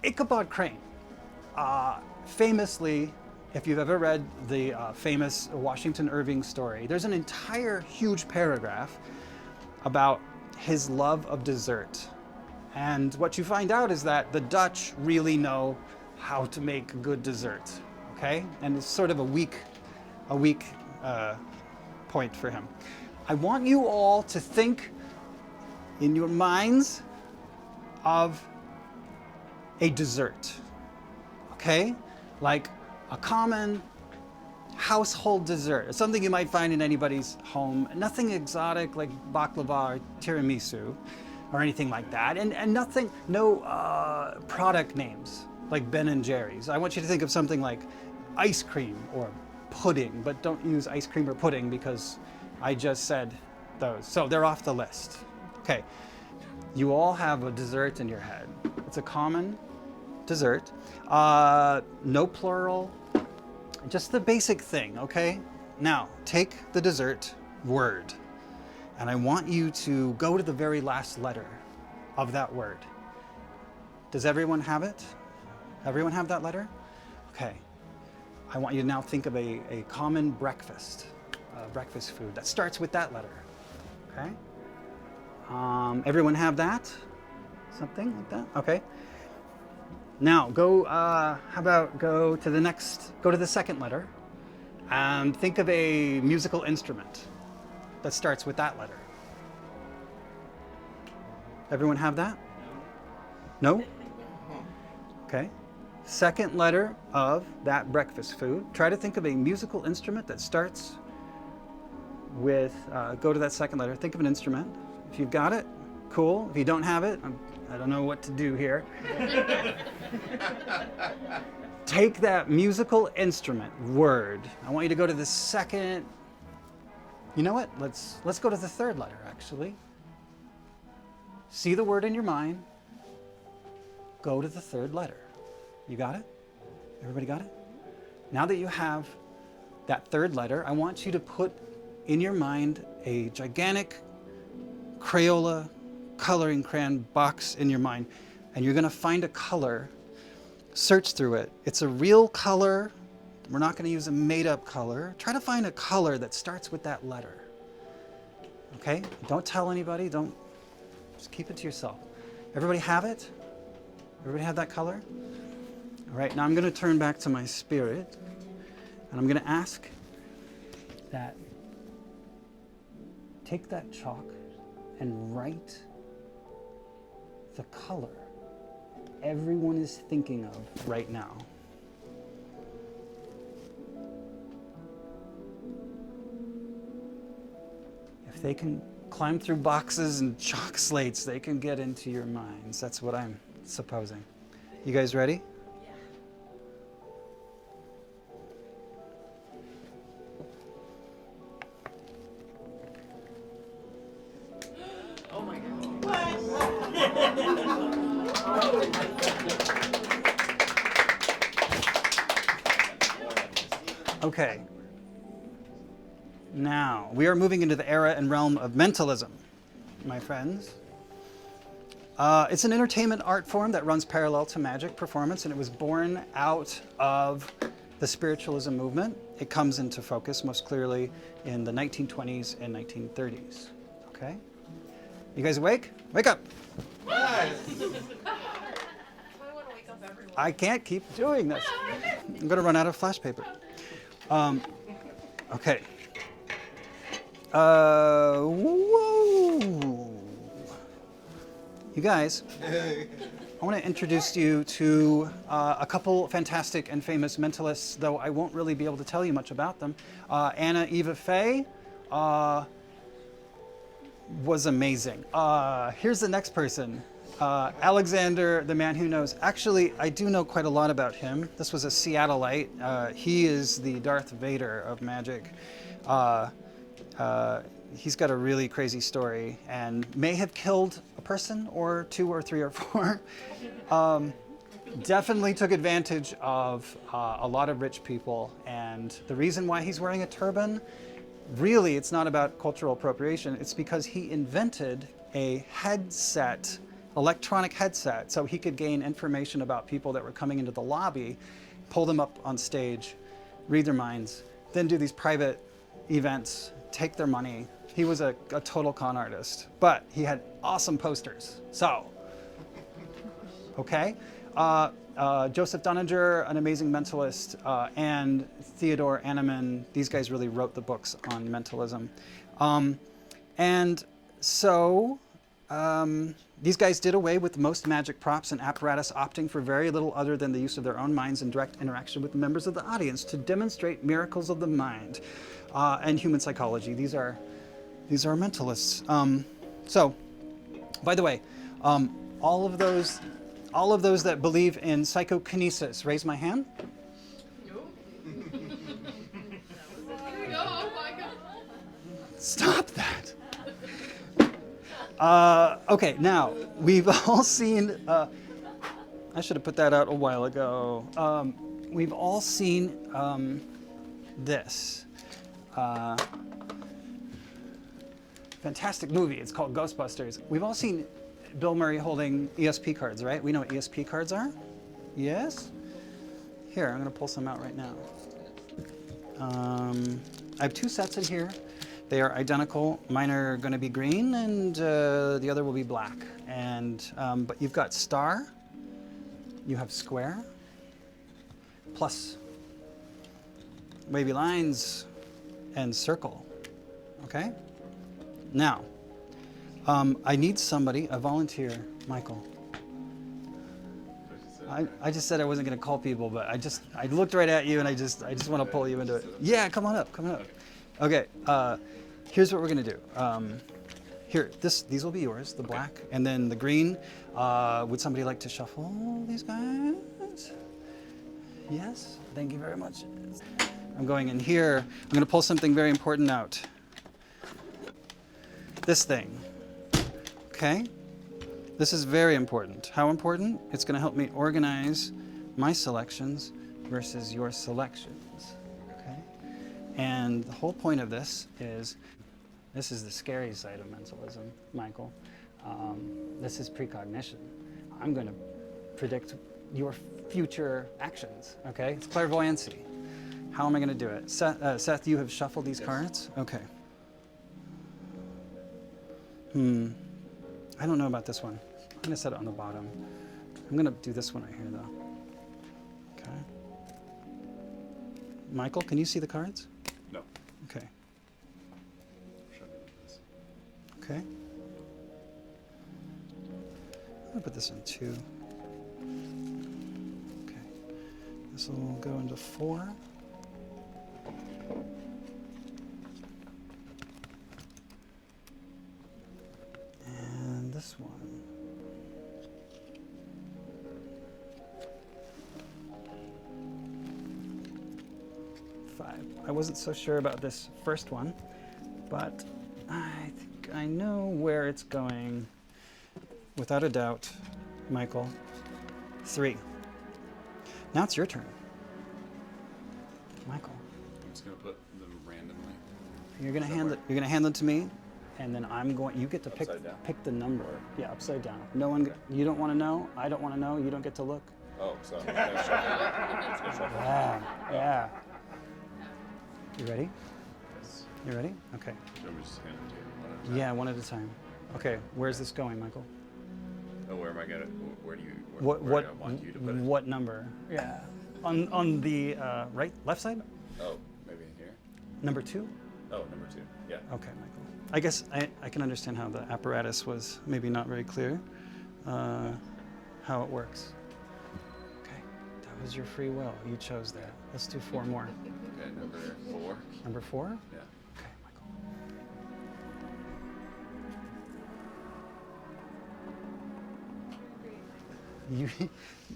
Ichabod Crane, famously, if you've ever read the famous Washington Irving story, there's an entire huge paragraph about his love of dessert. And what you find out is that the Dutch really know how to make good dessert, okay? And it's sort of a weak point for him. I want you all to think in your minds of a dessert, okay? Like a common household dessert, something you might find in anybody's home, nothing exotic like baklava or tiramisu or anything like that, and nothing, no product names like Ben and Jerry's. I want you to think of something like ice cream or pudding, but don't use ice cream or pudding because I just said those, so they're off the list. Okay, you all have a dessert in your head. It's a common dessert, no plural, just the basic thing, okay? Now, take the dessert word, and I want you to go to the very last letter of that word. Does everyone have it? Everyone have that letter? Okay. I want you to now think of a common breakfast food that starts with that letter, okay? Everyone have that? Something like that? Okay. Now, how about go to the second letter, and think of a musical instrument that starts with that letter. Everyone have that? No? Okay. Second letter of that breakfast food. Try to think of a musical instrument that starts with, go to that second letter, think of an instrument. If you've got it, cool. If you don't have it, I don't know what to do here. Take that musical instrument word. I want you to go to the second, you know what? Let's go to the third letter, actually. See the word in your mind. Go to the third letter. You got it? Everybody got it? Now that you have that third letter, I want you to put in your mind a gigantic Crayola coloring crayon box in your mind, and you're going to find a color. Search through it. It's a real color. We're not going to use a made-up color. Try to find a color that starts with that letter. Okay? Don't tell anybody. Just keep it to yourself. Everybody have it? Everybody have that color? All right, now I'm going to turn back to my spirit, and I'm going to ask that take that chalk and write the color everyone is thinking of right now. If they can climb through boxes and chalk slates, they can get into your minds. That's what I'm supposing. You guys ready? Oh my god. Okay. Now, we are moving into the era and realm of mentalism, my friends. It's an entertainment art form that runs parallel to magic performance, and it was born out of the spiritualism movement. It comes into focus most clearly in the 1920s and 1930s. Okay? You guys awake? Wake up! I want to wake up everyone. I can't keep doing this. I'm going to run out of flash paper. Okay. Whoa! You guys, I want to introduce you to a couple fantastic and famous mentalists, though I won't really be able to tell you much about them. Anna Eva Faye was amazing. Here's the next person Alexander, the man who knows. Actually, I do know quite a lot about him. This was a Seattleite. He is the Darth Vader of magic. He's got a really crazy story and may have killed a person or two or three or four. Definitely took advantage of a lot of rich people. And the reason why he's wearing a turban, really, it's not about cultural appropriation. It's because he invented a headset, electronic headset, so he could gain information about people that were coming into the lobby, pull them up on stage, read their minds, then do these private events, take their money. He was a total con artist, but he had awesome posters. So, okay. Joseph Dunninger, an amazing mentalist, and Theodore Annemann, these guys really wrote the books on mentalism. These guys did away with most magic props and apparatus, opting for very little other than the use of their own minds and direct interaction with members of the audience to demonstrate miracles of the mind and human psychology. These are mentalists. By the way, all of those that believe in psychokinesis, raise my hand. Stop that. Okay, now, we've all seen, I should have put that out a while ago. We've all seen this. Fantastic movie, it's called Ghostbusters. We've all seen Bill Murray holding ESP cards, right? We know what ESP cards are? Yes? Here, I'm gonna pull some out right now. I have two sets in here. They are identical. Mine are going to be green, and the other will be black. And but you've got star, you have square, plus wavy lines, and circle. Okay. Now, I need somebody, a volunteer, Michael. I just said I wasn't going to call people, but I looked right at you, and I just want to pull you into it. Yeah, come on up. Okay. Here's what we're gonna do. Here, these will be yours, the black, and then the green. Would somebody like to shuffle these guys? Yes, thank you very much. I'm going in here. I'm gonna pull something very important out. This thing, okay? This is very important. How important? It's gonna help me organize my selections versus your selections, okay? And the whole point of this is the scary side of mentalism, Michael. This is precognition. I'm going to predict your future actions, okay? It's clairvoyancy. How am I going to do it? Seth, you have shuffled these cards? Okay. I don't know about this one. I'm going to set it on the bottom. I'm going to do this one right here, though. Okay. Michael, can you see the cards? No. Okay. Okay. I'm gonna put this in 2. Okay. This will go into 4. And this one. 5. I wasn't so sure about this first one, but I think I know where it's going, without a doubt, Michael. 3. Now it's your turn. Michael. I'm just gonna put them randomly. You're gonna hand it. You're gonna hand them to me, and then I'm going. You get to pick Upside down? pick the number. Yeah, upside down. No one. You don't want to know. I don't want to know. You don't get to look. Oh, sorry. Let's go shuffle. Yeah. You ready? Yes. You ready? Okay. Should we just hand them to you one at a time? Yeah, one at a time. Okay. Where's this going, Michael? Oh, where am I gonna? Where do you? What where do I want you to put it? what number? Yeah. On the left side? Oh, maybe here. Number 2? Oh, number 2. Yeah. Okay, Michael. I guess I can understand how the apparatus was maybe not very clear, how it works. Okay, that was your free will. You chose that. Let's do 4 more. Okay, number 4. Number 4? Yeah. Okay, Michael. You,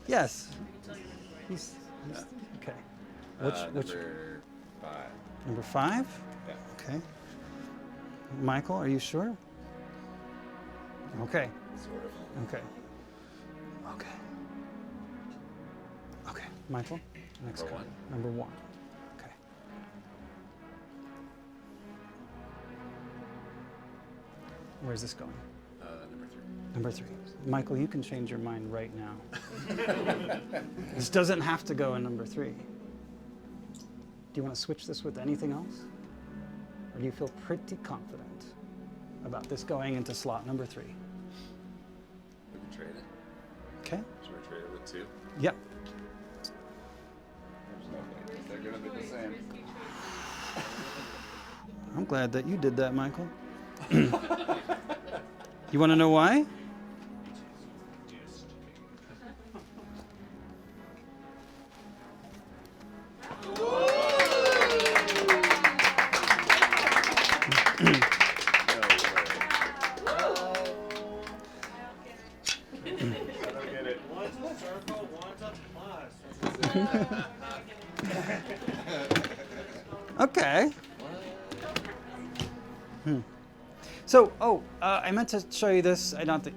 yes. I can tell you when He's, okay. Number Which 5. number 5? Yeah. Okay. Michael, are you sure? Okay. Sort of. Okay. Okay. Okay. Michael, next Number card. 1. Number 1. Okay. Where's this going? Number 3. Number 3. Michael, you can change your mind right now. This doesn't have to go in number 3. Do you want to switch this with anything else? Or do you feel pretty confident about this going into slot number 3? We can trade it. Okay? Should we trade it with 2? Yep. There's no way. They're going to be the same. I'm glad that you did that, Michael. You want to know why? Okay. So, I meant to show you this. I don't think.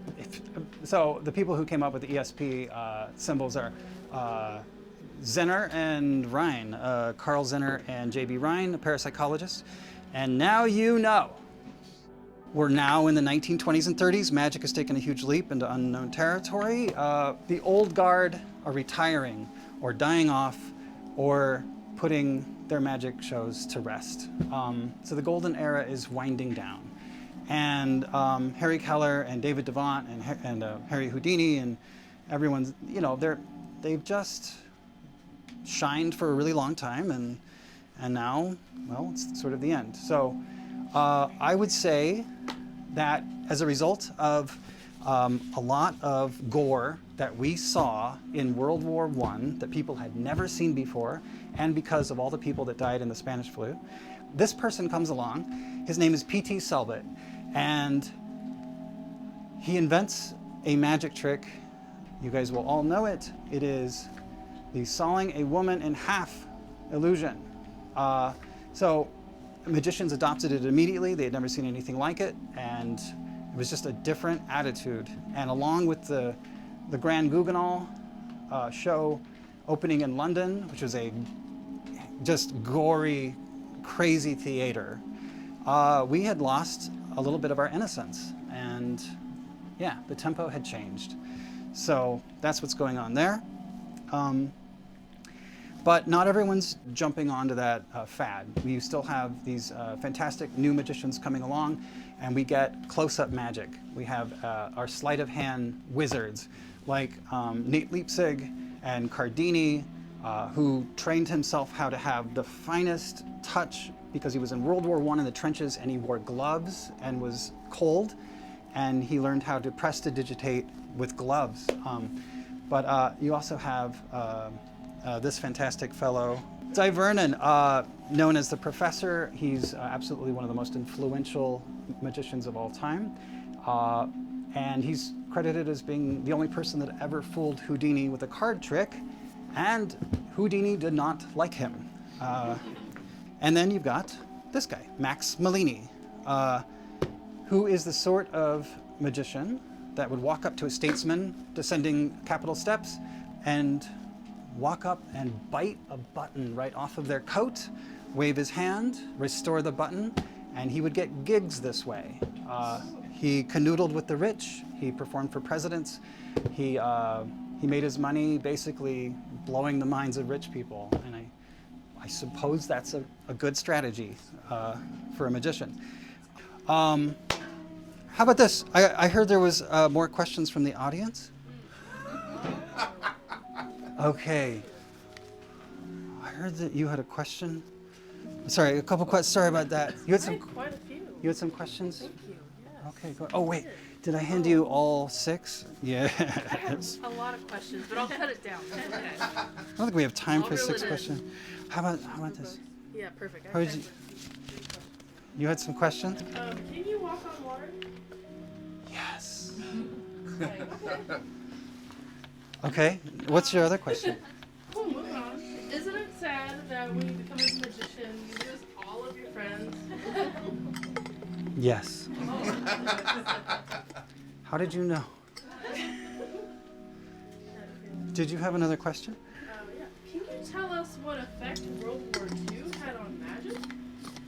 So the people who came up with the ESP symbols are Zenner and Rhine, Carl Zenner and J.B. Rhine, a parapsychologist. And now you know. We're now in the 1920s and 30s. Magic has taken a huge leap into unknown territory. The old guard are retiring or dying off or putting their magic shows to rest. So the golden era is winding down. And Harry Keller and David Devant and Harry Houdini and everyone's, they've just shined for a really long time, and now, well, it's sort of the end. So I would say that as a result of a lot of gore that we saw in World War I that people had never seen before, and because of all the people that died in the Spanish flu, this person comes along. His name is P.T. Selbit, and he invents a magic trick. You guys will all know it. It is the sawing a woman in half illusion. So magicians adopted it immediately. They had never seen anything like it, and it was just a different attitude. And along with the Grand Guignol show opening in London, which was a just gory, crazy theater, we had lost a little bit of our innocence, and yeah, the tempo had changed. So that's what's going on there. But not everyone's jumping onto that fad. We still have these fantastic new magicians coming along, and we get close-up magic. We have our sleight of hand wizards like Nate Leipzig and Cardini, who trained himself how to have the finest touch because he was in World War I in the trenches and he wore gloves and was cold, and he learned how to prestidigitate with gloves. But you also have this fantastic fellow, Di Vernon, known as the Professor. He's absolutely one of the most influential magicians of all time. And he's credited as being the only person that ever fooled Houdini with a card trick, and Houdini did not like him. And then you've got this guy, Max Malini, who is the sort of magician that would walk up to a statesman descending Capitol steps and walk up and bite a button right off of their coat, wave his hand, restore the button, and he would get gigs this way. He canoodled with the rich. He performed for presidents. He made his money basically blowing the minds of rich people. And I suppose that's a good strategy for a magician. How about this? I heard there was more questions from the audience. Okay. I heard that you had a question. Sorry, a couple questions. Sorry about that. You had I some. had quite a few. You had some questions. Thank you. Yes. Okay. Go. Oh wait, did I hand you all 6? Yeah. I have a lot of questions, but I'll cut it down. That's okay. I don't think we have time I'll for reel 6 it in. questions. How about this? Yeah, perfect. How I did have you- You had some questions? Can you walk on water? Yes. Okay. Okay, what's your other question? Cool, moving on. Isn't it sad that when you become a magician, you lose all of your friends? Yes. How did you know? Did you have another question? Yeah. Can you tell us what effect World War II had on magic?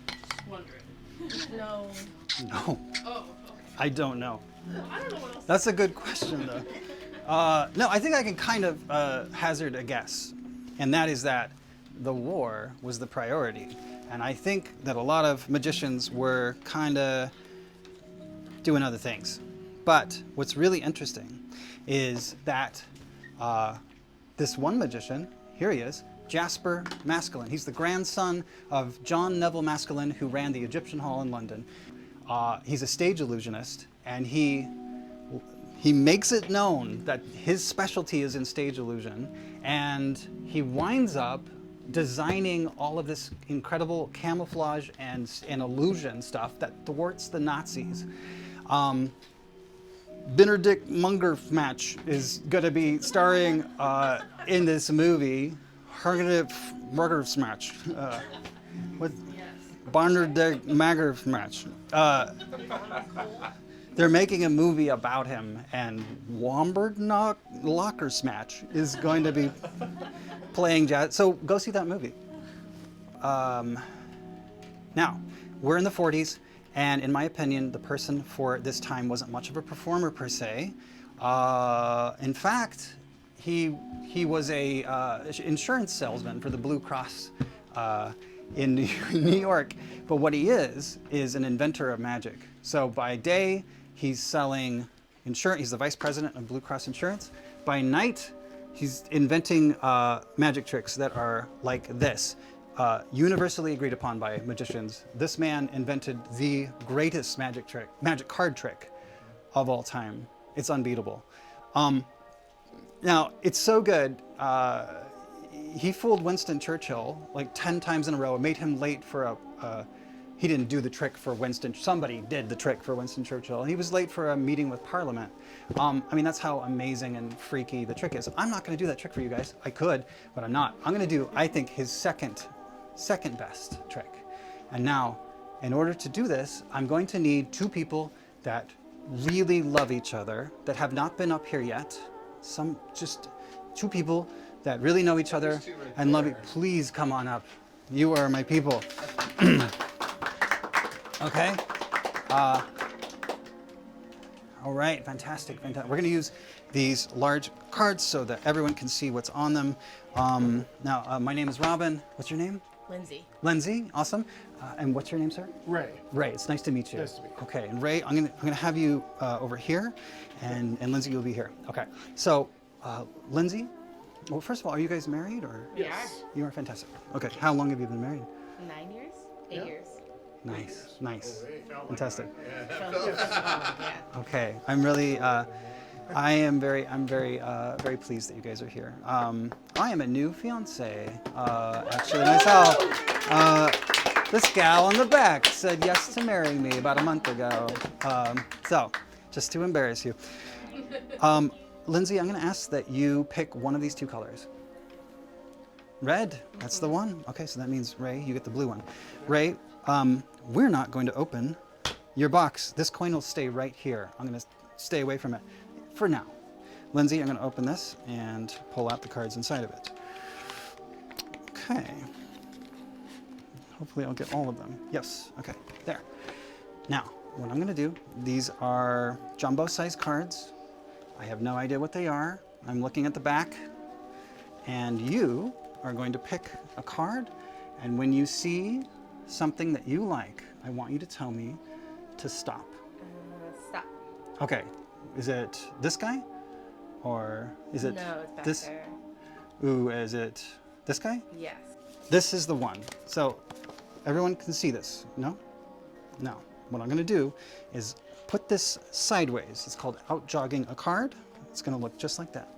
Just wondering. No. No, Oh, okay. I don't know. Well, I don't know what else. That's a good question, though. No, I think I can kind of hazard a guess, and that is that the war was the priority. And I think that a lot of magicians were kind of doing other things. But what's really interesting is that this one magician, here he is, Jasper Maskelyne. He's the grandson of John Neville Maskelyne, who ran the Egyptian Hall in London. He's a stage illusionist, and he makes it known that his specialty is in stage illusion, and he winds up designing all of this incredible camouflage and illusion stuff that thwarts the Nazis. Benedict Mungermatch is going to be starring in this movie. Mungermatch. With Benedict Mungermatch. They're making a movie about him, and Womberg Lockersmatch is going to be playing jazz. So go see that movie. Now, we're in the 40s, and in my opinion, the person for this time wasn't much of a performer per se. In fact, he was a insurance salesman for the Blue Cross in New York. But what he is an inventor of magic. So by day, he's selling insurance. He's the vice president of Blue Cross Insurance. By night, he's inventing magic tricks that are like this. Universally agreed upon by magicians. This man invented the greatest magic card trick of all time. It's unbeatable. Now, it's so good. He fooled Winston Churchill like 10 times in a row. It made him late for he didn't do the trick for Winston. Somebody did the trick for Winston Churchill. He was late for a meeting with Parliament. I mean, that's how amazing and freaky the trick is. I'm not going to do that trick for you guys. I could, but I'm not. I'm going to do, I think, his second best trick. And now, in order to do this, I'm going to need two people that really love each other, that have not been up here yet. Just two people that really know each other and love it. Please come on up. You are my people. Okay. All right, fantastic. We're going to use these large cards so that everyone can see what's on them. Now, my name is Robin. What's your name? Lindsay. Lindsay, awesome. And what's your name, sir? Ray. Ray, it's nice to meet you. Nice to meet you. Okay, and Ray, I'm gonna have you over here, and Lindsay, you'll be here. Okay, so Lindsay, well, first of all, are you guys married or? Yes. You are fantastic. Okay, how long have you been married? 9 years? 8 years. Nice, fantastic. Yeah. Okay, I'm really, I'm very pleased that you guys are here. I am a new fiance, actually myself. This gal on the back said yes to marrying me about a month ago. So, just to embarrass you. Lindsay, I'm going to ask that you pick one of these two colors. Red, that's the one. Okay, so that means Ray, you get the blue one. Ray, we're not going to open your box. This coin will stay right here. I'm going to stay away from it for now. Lindsay, I'm going to open this and pull out the cards inside of it. Okay. Hopefully I'll get all of them. Yes, okay, there. Now, what I'm going to do, these are jumbo-sized cards. I have no idea what they are. I'm looking at the back, and you are going to pick a card, and when you see something that you like, I want you to tell me to stop. Stop. Okay, is it this guy? Or is it No, it's back this? there. Ooh, is it this guy? Yes. This is the one. So everyone can see this, no? No. What I'm going to do is put this sideways. It's called out jogging a card. It's going to look just like that.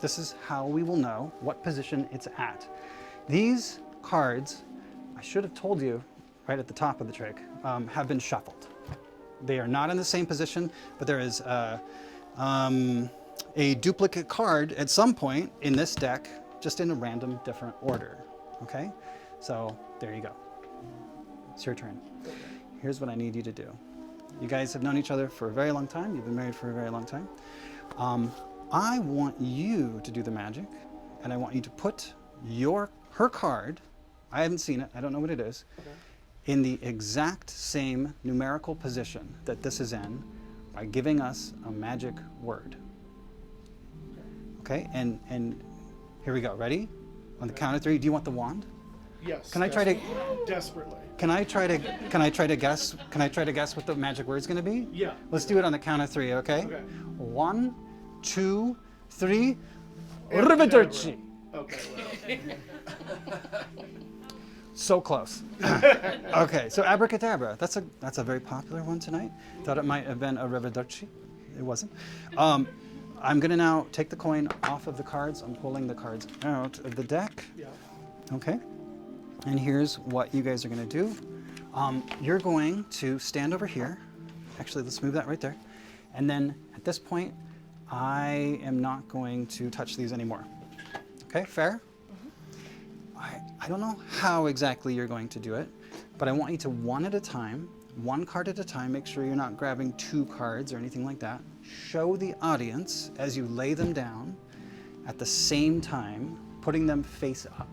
This is how we will know what position it's at. These cards, I should have told you right at the top of the trick, have been shuffled. They are not in the same position, but there is a duplicate card at some point in this deck, just in a random different order. Okay? So there you go. It's your turn. Here's what I need you to do. You guys have known each other for a very long time. You've been married for a very long time. I want you to do the magic, and I want you to put her card, I haven't seen it, I don't know what it is, in the exact same numerical position that this is in by giving us a magic word. Okay, and here we go. Ready? On the count of 3. Do you want the wand? Yes. Can I try to desperately? Can I try to guess what the magic word's going to be? Yeah. Let's do it on the count of 3, okay? Okay. 1, 2, 3. Arrivederci. Okay. Well. So close. Okay, so abracadabra. That's a very popular one tonight. Thought it might have been arrivederci. It wasn't. I'm going to now take the coin off of the cards. I'm pulling the cards out of the deck. Yeah. Okay. And here's what you guys are going to do. You're going to stand over here. Actually, let's move that right there. And then at this point, I am not going to touch these anymore. Okay, fair? I don't know how exactly you're going to do it, but I want you to one card at a time, make sure you're not grabbing 2 cards or anything like that. Show the audience as you lay them down at the same time, putting them face up.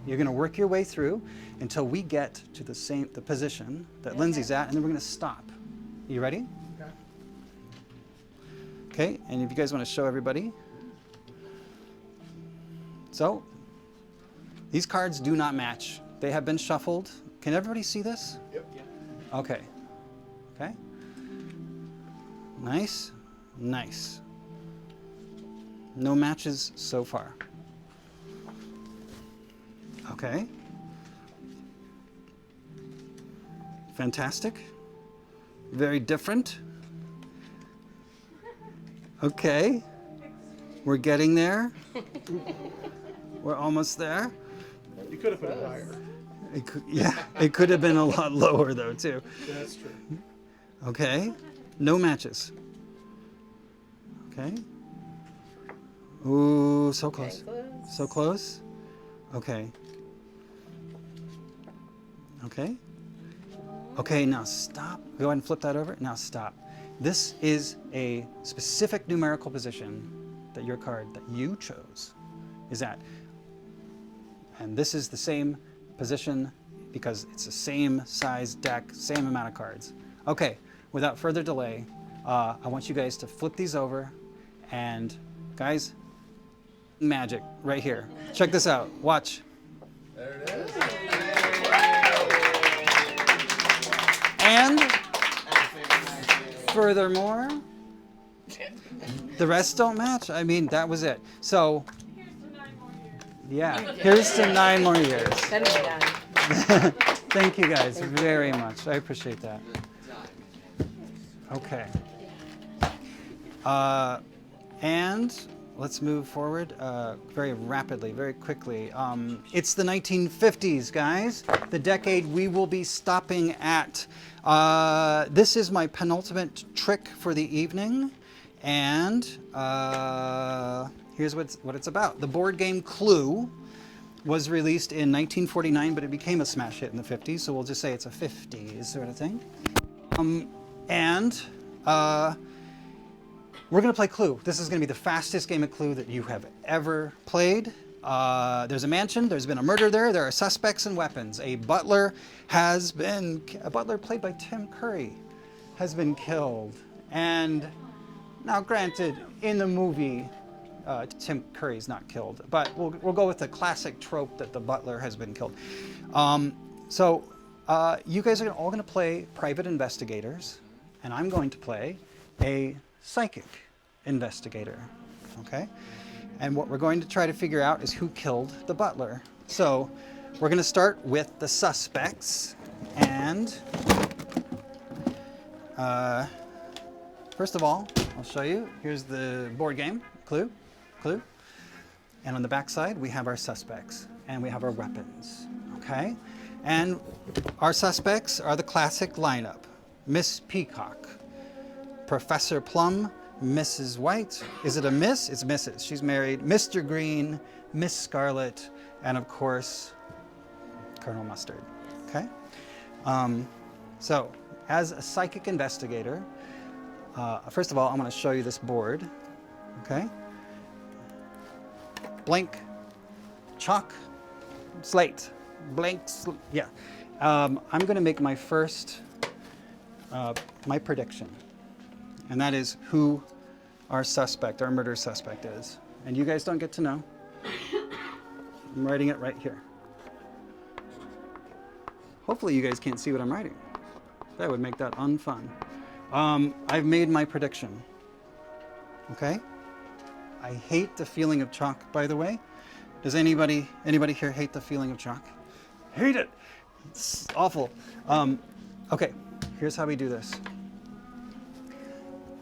You're going to work your way through until we get to the position that Lindsay's at, and then we're going to stop. You ready? Okay. Okay, and if you guys want to show everybody. So, these cards do not match. They have been shuffled. Can everybody see this? Yep. Okay. Okay. Nice. Nice. No matches so far. Okay. Fantastic. Very different. Okay. We're getting there. We're almost there. You could have put it higher. It could have been a lot lower though too. That's true. Okay. No matches. Okay. Ooh, so close. So close. Okay. Okay. Okay, now stop. Go ahead and flip that over. Now stop. This is a specific numerical position that your card that you chose is at. And this is the same position because it's the same size deck, same amount of cards. Okay, without further delay, I want you guys to flip these over, and guys, magic right here. Check this out. Watch. There it is. And furthermore, the rest don't match. I mean, that was it. So, yeah, here's to 9 more years. Then we're done. Thank you guys very much. I appreciate that. Okay. And let's move forward very rapidly, very quickly. It's the 1950s, guys. The decade we will be stopping at. This is my penultimate trick for the evening. And here's what it's about. The board game Clue was released in 1949, but it became a smash hit in the 50s, so we'll just say it's a 50s sort of thing. We're going to play Clue. This is going to be the fastest game of Clue that you have ever played. There's a mansion. There's been a murder there. There are suspects and weapons. A butler played by Tim Curry has been killed. And now, granted, in the movie, Tim Curry's not killed, but we'll go with the classic trope that the butler has been killed. So you guys are all going to play private investigators, and I'm going to play a psychic investigator, okay? And what we're going to try to figure out is who killed the butler. So we're going to start with the suspects, and first of all, I'll show you. Here's the board game, Clue. And on the back side, we have our suspects, and we have our weapons, okay? And our suspects are the classic lineup: Miss Peacock, Professor Plum, Mrs. White. Is it a Miss? It's Mrs. She's married. Mr. Green, Miss Scarlet, and of course, Colonel Mustard. Okay? So, as a psychic investigator, first of all, I'm going to show you this board. Okay? Blank, chalk, slate. Yeah. I'm going to make my first, my prediction. And that is who our suspect, our murder suspect is. And you guys don't get to know. I'm writing it right here. Hopefully you guys can't see what I'm writing. That would make that unfun. I've made my prediction. Okay? I hate the feeling of chalk, by the way. Does anybody here hate the feeling of chalk? Hate it! It's awful. Okay, here's how we do this.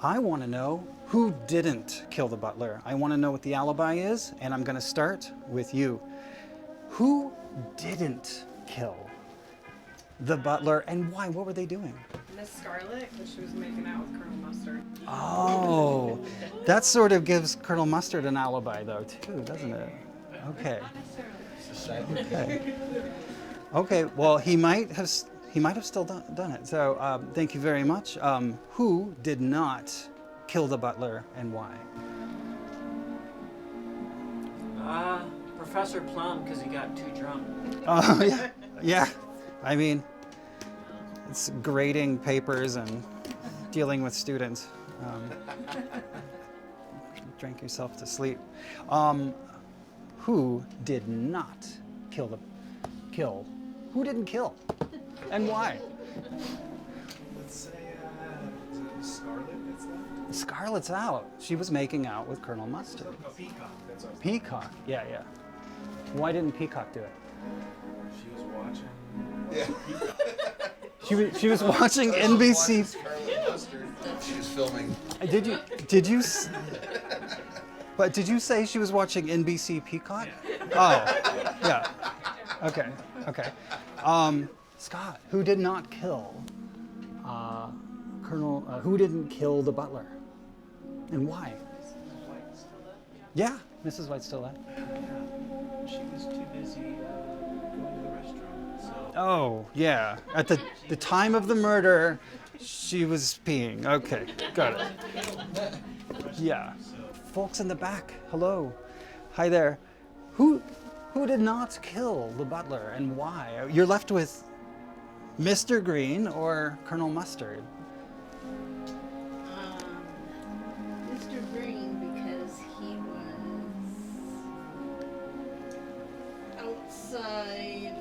I want to know who didn't kill the butler. I want to know what the alibi is, and I'm going to start with you. Who didn't kill the butler, and why? What were they doing? Miss Scarlet, because she was making out with Colonel Mustard. Oh, that sort of gives Colonel Mustard an alibi, though, too, doesn't it? Okay. Okay. Okay. Well, he might have still done it. So, thank you very much. Who did not kill the butler, and why? Professor Plum, because he got too drunk. Oh, yeah. Yeah. I mean, it's grading papers and dealing with students. Drank yourself to sleep. Who did not kill? Who didn't kill? And why? Let's say Scarlet is left. Scarlet's out. She was making out with Colonel Mustard. Oh, Peacock. That's what I was Peacock. Yeah, yeah. Why didn't Peacock do it? She was watching. She was watching NBC. She was filming. But did you say she was watching NBC Peacock? Oh, yeah. Okay, okay. Scott, who did not kill who didn't kill the butler? And why? Yeah, Mrs. White's still left. She was too busy going to the restaurant. So. Oh, yeah. At the time of the murder, she was peeing. Okay, got it. Yeah. Folks in the back, hello. Hi there. Who did not kill the butler and why? You're left with Mr. Green or Colonel Mustard. Mr. Green, because he was outside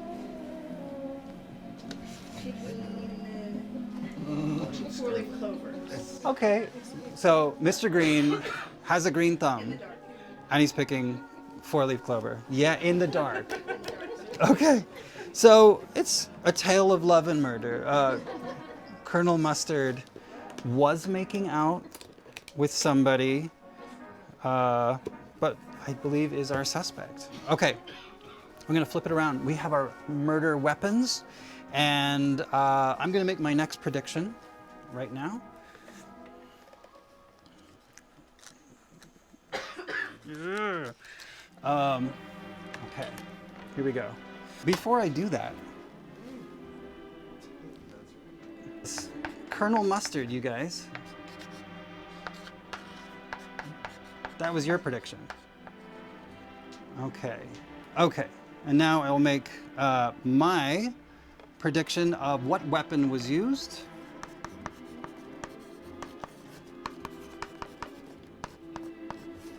picking four-leaf clover. Okay, so Mr. Green has a green thumb and he's picking four-leaf clover. Yeah, in the dark. Okay, so it's a tale of love and murder. Colonel Mustard was making out with somebody, but I believe is our suspect. Okay, I'm gonna flip it around. We have our murder weapons, and I'm gonna make my next prediction right now. Okay, here we go. Before I do that, Colonel Mustard, you guys. That was your prediction. Okay, okay. And now I'll make my prediction of what weapon was used.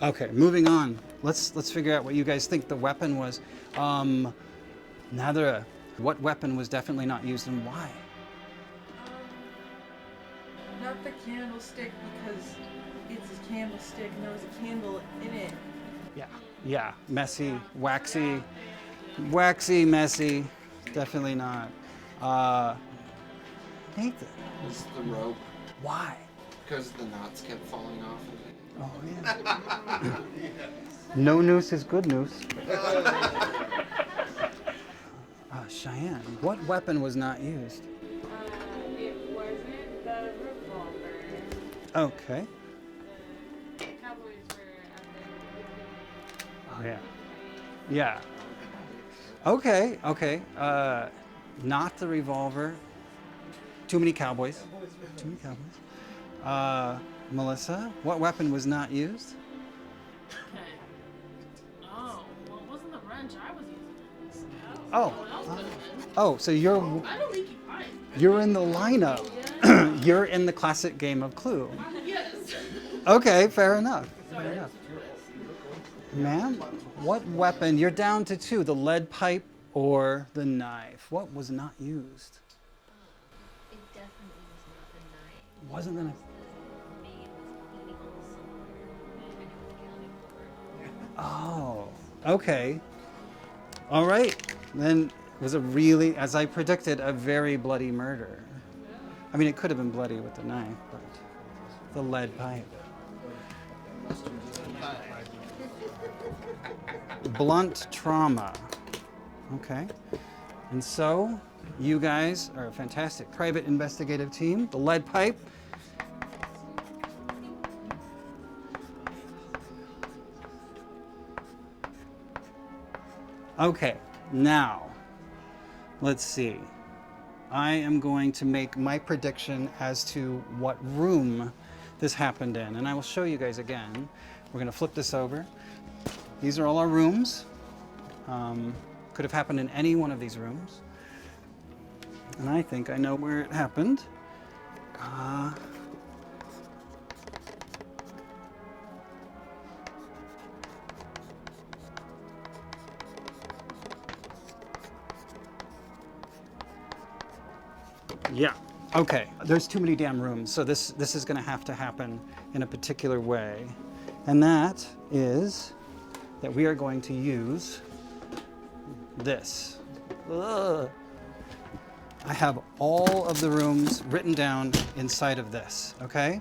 Okay, moving on. Let's figure out what you guys think the weapon was. Nadra, what weapon was definitely not used and why? Not the candlestick, because it's a candlestick and there was a candle in it. Yeah, messy, waxy, messy. Definitely not. Nathan, It's the rope why? because the knots kept falling off of it. Oh yeah. No noose is good noose. Cheyenne, what weapon was not used? It wasn't the revolver. Okay. Yeah. Yeah. Okay, okay. Not the revolver. Too many cowboys. Too many cowboys. Melissa, what weapon was not used? Okay. Oh, well, it wasn't the wrench I was using. Oh. What else could have been? Oh, so you're I don't think you mind. you're in the lineup. You're in the classic game of Clue. Yes. Okay, fair enough. Fair enough. Ma'am, what weapon? You're down to two: the lead pipe or the knife. What was not used? It definitely was not the knife. Wasn't the knife? The maid was eating on somewhere, and it was accounting for it. Oh, okay. All right. Then it was a really, as I predicted, a very bloody murder. I mean, it could have been bloody with the knife, but the lead pipe. Blunt trauma. Okay. And so, you guys are a fantastic private investigative team. The lead pipe. Okay, now, let's see. I am going to make my prediction as to what room this happened in, and I will show you guys again. We're going to flip this over. These are all our rooms. Could have happened in any one of these rooms. And I think I know where it happened. Yeah. Okay. There's too many damn rooms, so this is going to have to happen in a particular way, and that is that we are going to use this. Ugh. I have all of the rooms written down inside of this. Okay.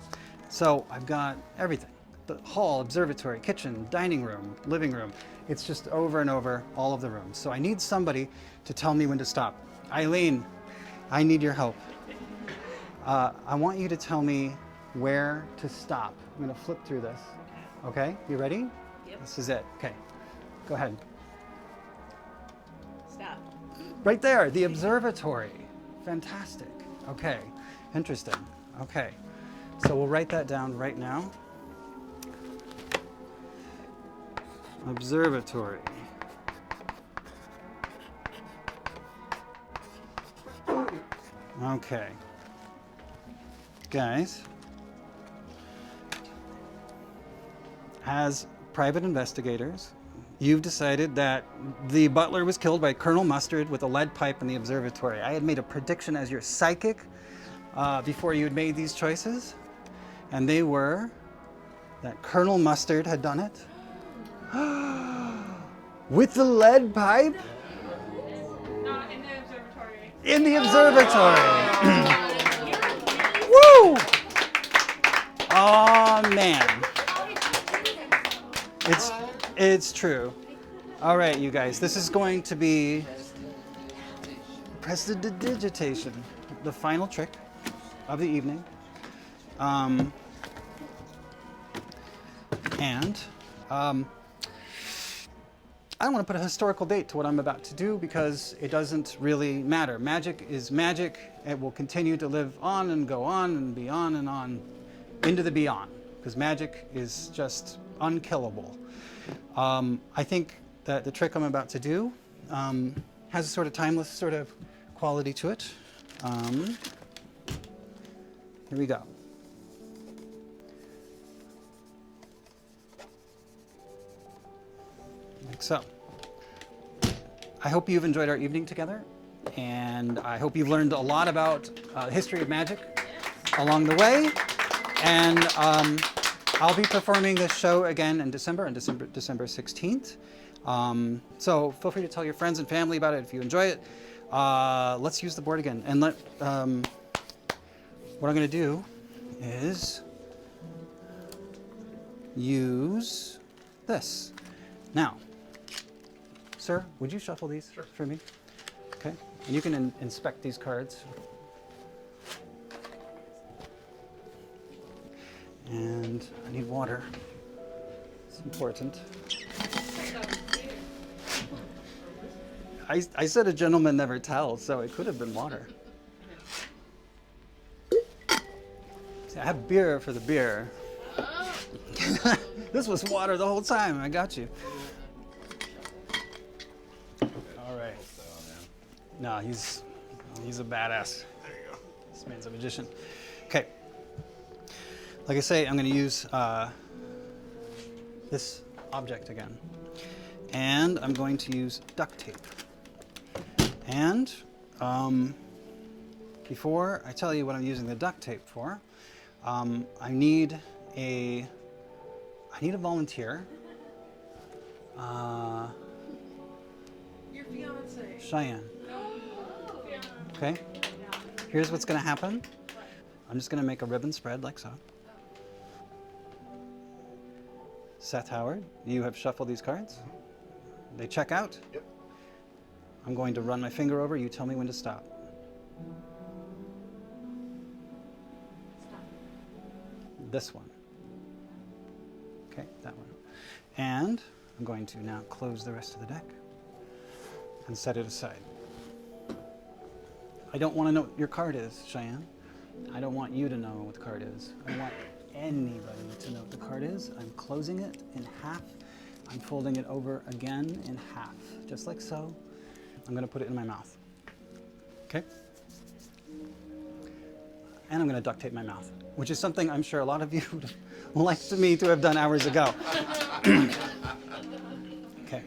So I've got everything: the hall, observatory, kitchen, dining room, living room. It's just over and over all of the rooms. So I need somebody to tell me when to stop. Aileen, I need your help. I want you to tell me where to stop. I'm going to flip through this. Okay, you ready? Yep. This is it. Okay, go ahead. Stop. Right there, the observatory. Fantastic. Okay, interesting. Okay, so we'll write that down right now. Observatory. Okay. Guys, as private investigators, you've decided that the butler was killed by Colonel Mustard with a lead pipe in the observatory. I had made a prediction as your psychic before you had made these choices, and they were that Colonel Mustard had done it with the lead pipe Not in the observatory. in the observatory. Woo! Oh man, it's true. All right, you guys, this is going to be prestidigitation, the final trick of the evening. I don't want to put a historical date to what I'm about to do because it doesn't really matter. Magic is magic. It will continue to live on and go on and beyond and on into the beyond because magic is just unkillable. I think that the trick I'm about to do has a sort of timeless sort of quality to it. Here we go. Like so. I hope you've enjoyed our evening together, and I hope you've learned a lot about the history of magic along the way. And I'll be performing this show again in December, on December 16th. So feel free to tell your friends and family about it if you enjoy it. Let's use the board again. And what I'm going to do is use this. Now, sir, would you shuffle these for me? Okay. And you can inspect these cards. And I need water. It's important. I said a gentleman never tells, so it could have been water. See, I have beer for the beer. This was water the whole time. I got you. All right. No, he's a badass. There you go. This man's a magician. Okay. Like I say, I'm going to use this object again. And I'm going to use duct tape. And before I tell you what I'm using the duct tape for, I need a volunteer. Your fiance. Cheyenne. Oh. Okay. Here's what's going to happen. I'm just going to make a ribbon spread like so. Seth Howard, you have shuffled these cards. They check out. Yep. I'm going to run my finger over. You tell me when to stop. This one. Okay, that one. And I'm going to now close the rest of the deck and set it aside. I don't want to know what your card is, Cheyenne. I don't want you to know what the card is. I don't want anybody to know what the card is. I'm closing it in half. I'm folding it over again in half, just like so. I'm going to put it in my mouth. Okay? And I'm going to duct tape my mouth, which is something I'm sure a lot of you would like me to have done hours ago. Okay.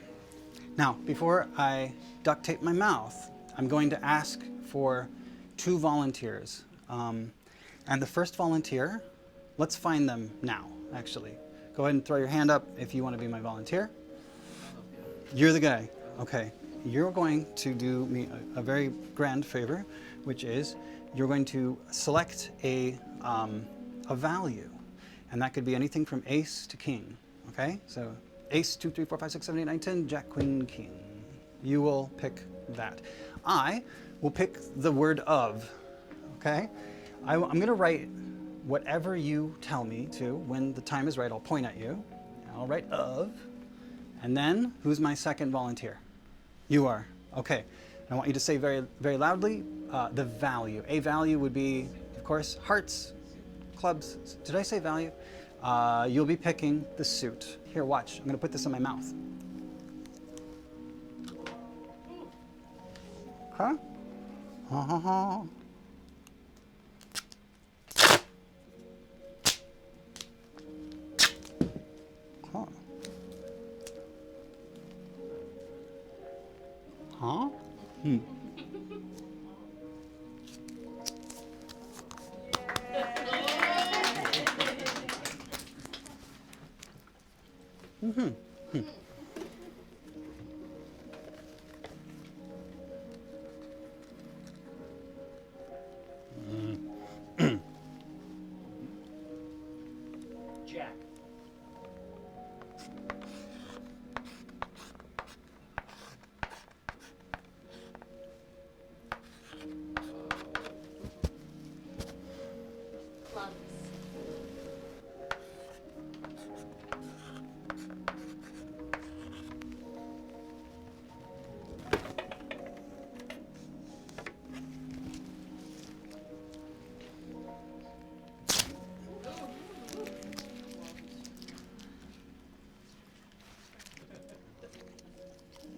Now, before I duct tape my mouth, I'm going to ask for 2 volunteers. And the first volunteer, let's find them now, actually. Go ahead and throw your hand up if you want to be my volunteer. You're the guy. Okay. You're going to do me a very grand favor, which is you're going to select a value. And that could be anything from ace to king. Okay? So ace, 2, 3, 4, 5, 6, 7, 8, 9, 10, jack, queen, king. You will pick that. I will pick the word of. Okay? I'm going to write whatever you tell me to. When the time is right, I'll point at you. I'll write of. And then, who's my second volunteer? You are. Okay. I want you to say very, very loudly the value. A value would be, of course, hearts, clubs. Did I say value? You'll be picking the suit. Here, watch. I'm going to put this in my mouth. Huh? Ha ha ha. Huh? Huh? Hmm. Mm-hmm. Hmm. Jack. Clubs.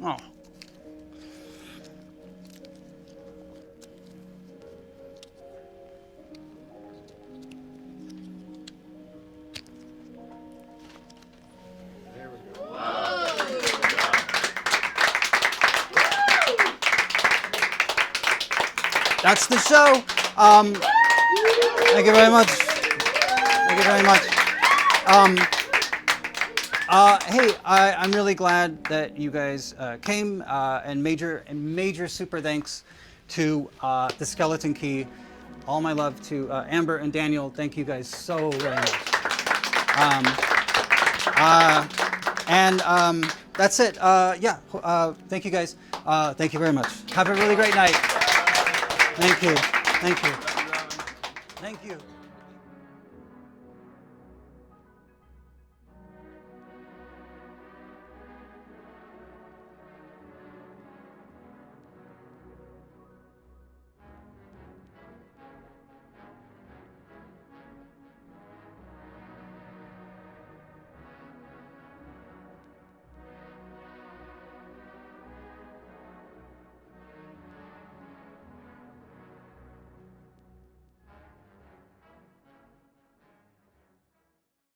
Oh. There we go. That's the show. Thank you very much. Thank you very much. Hey, I'm really glad that you guys came, and major super thanks to the Skeleton Key. All my love to Amber and Daniel. Thank you guys so very much. That's it. Thank you guys. Thank you very much. Have a really great night. Thank you. Thank you. Thank you.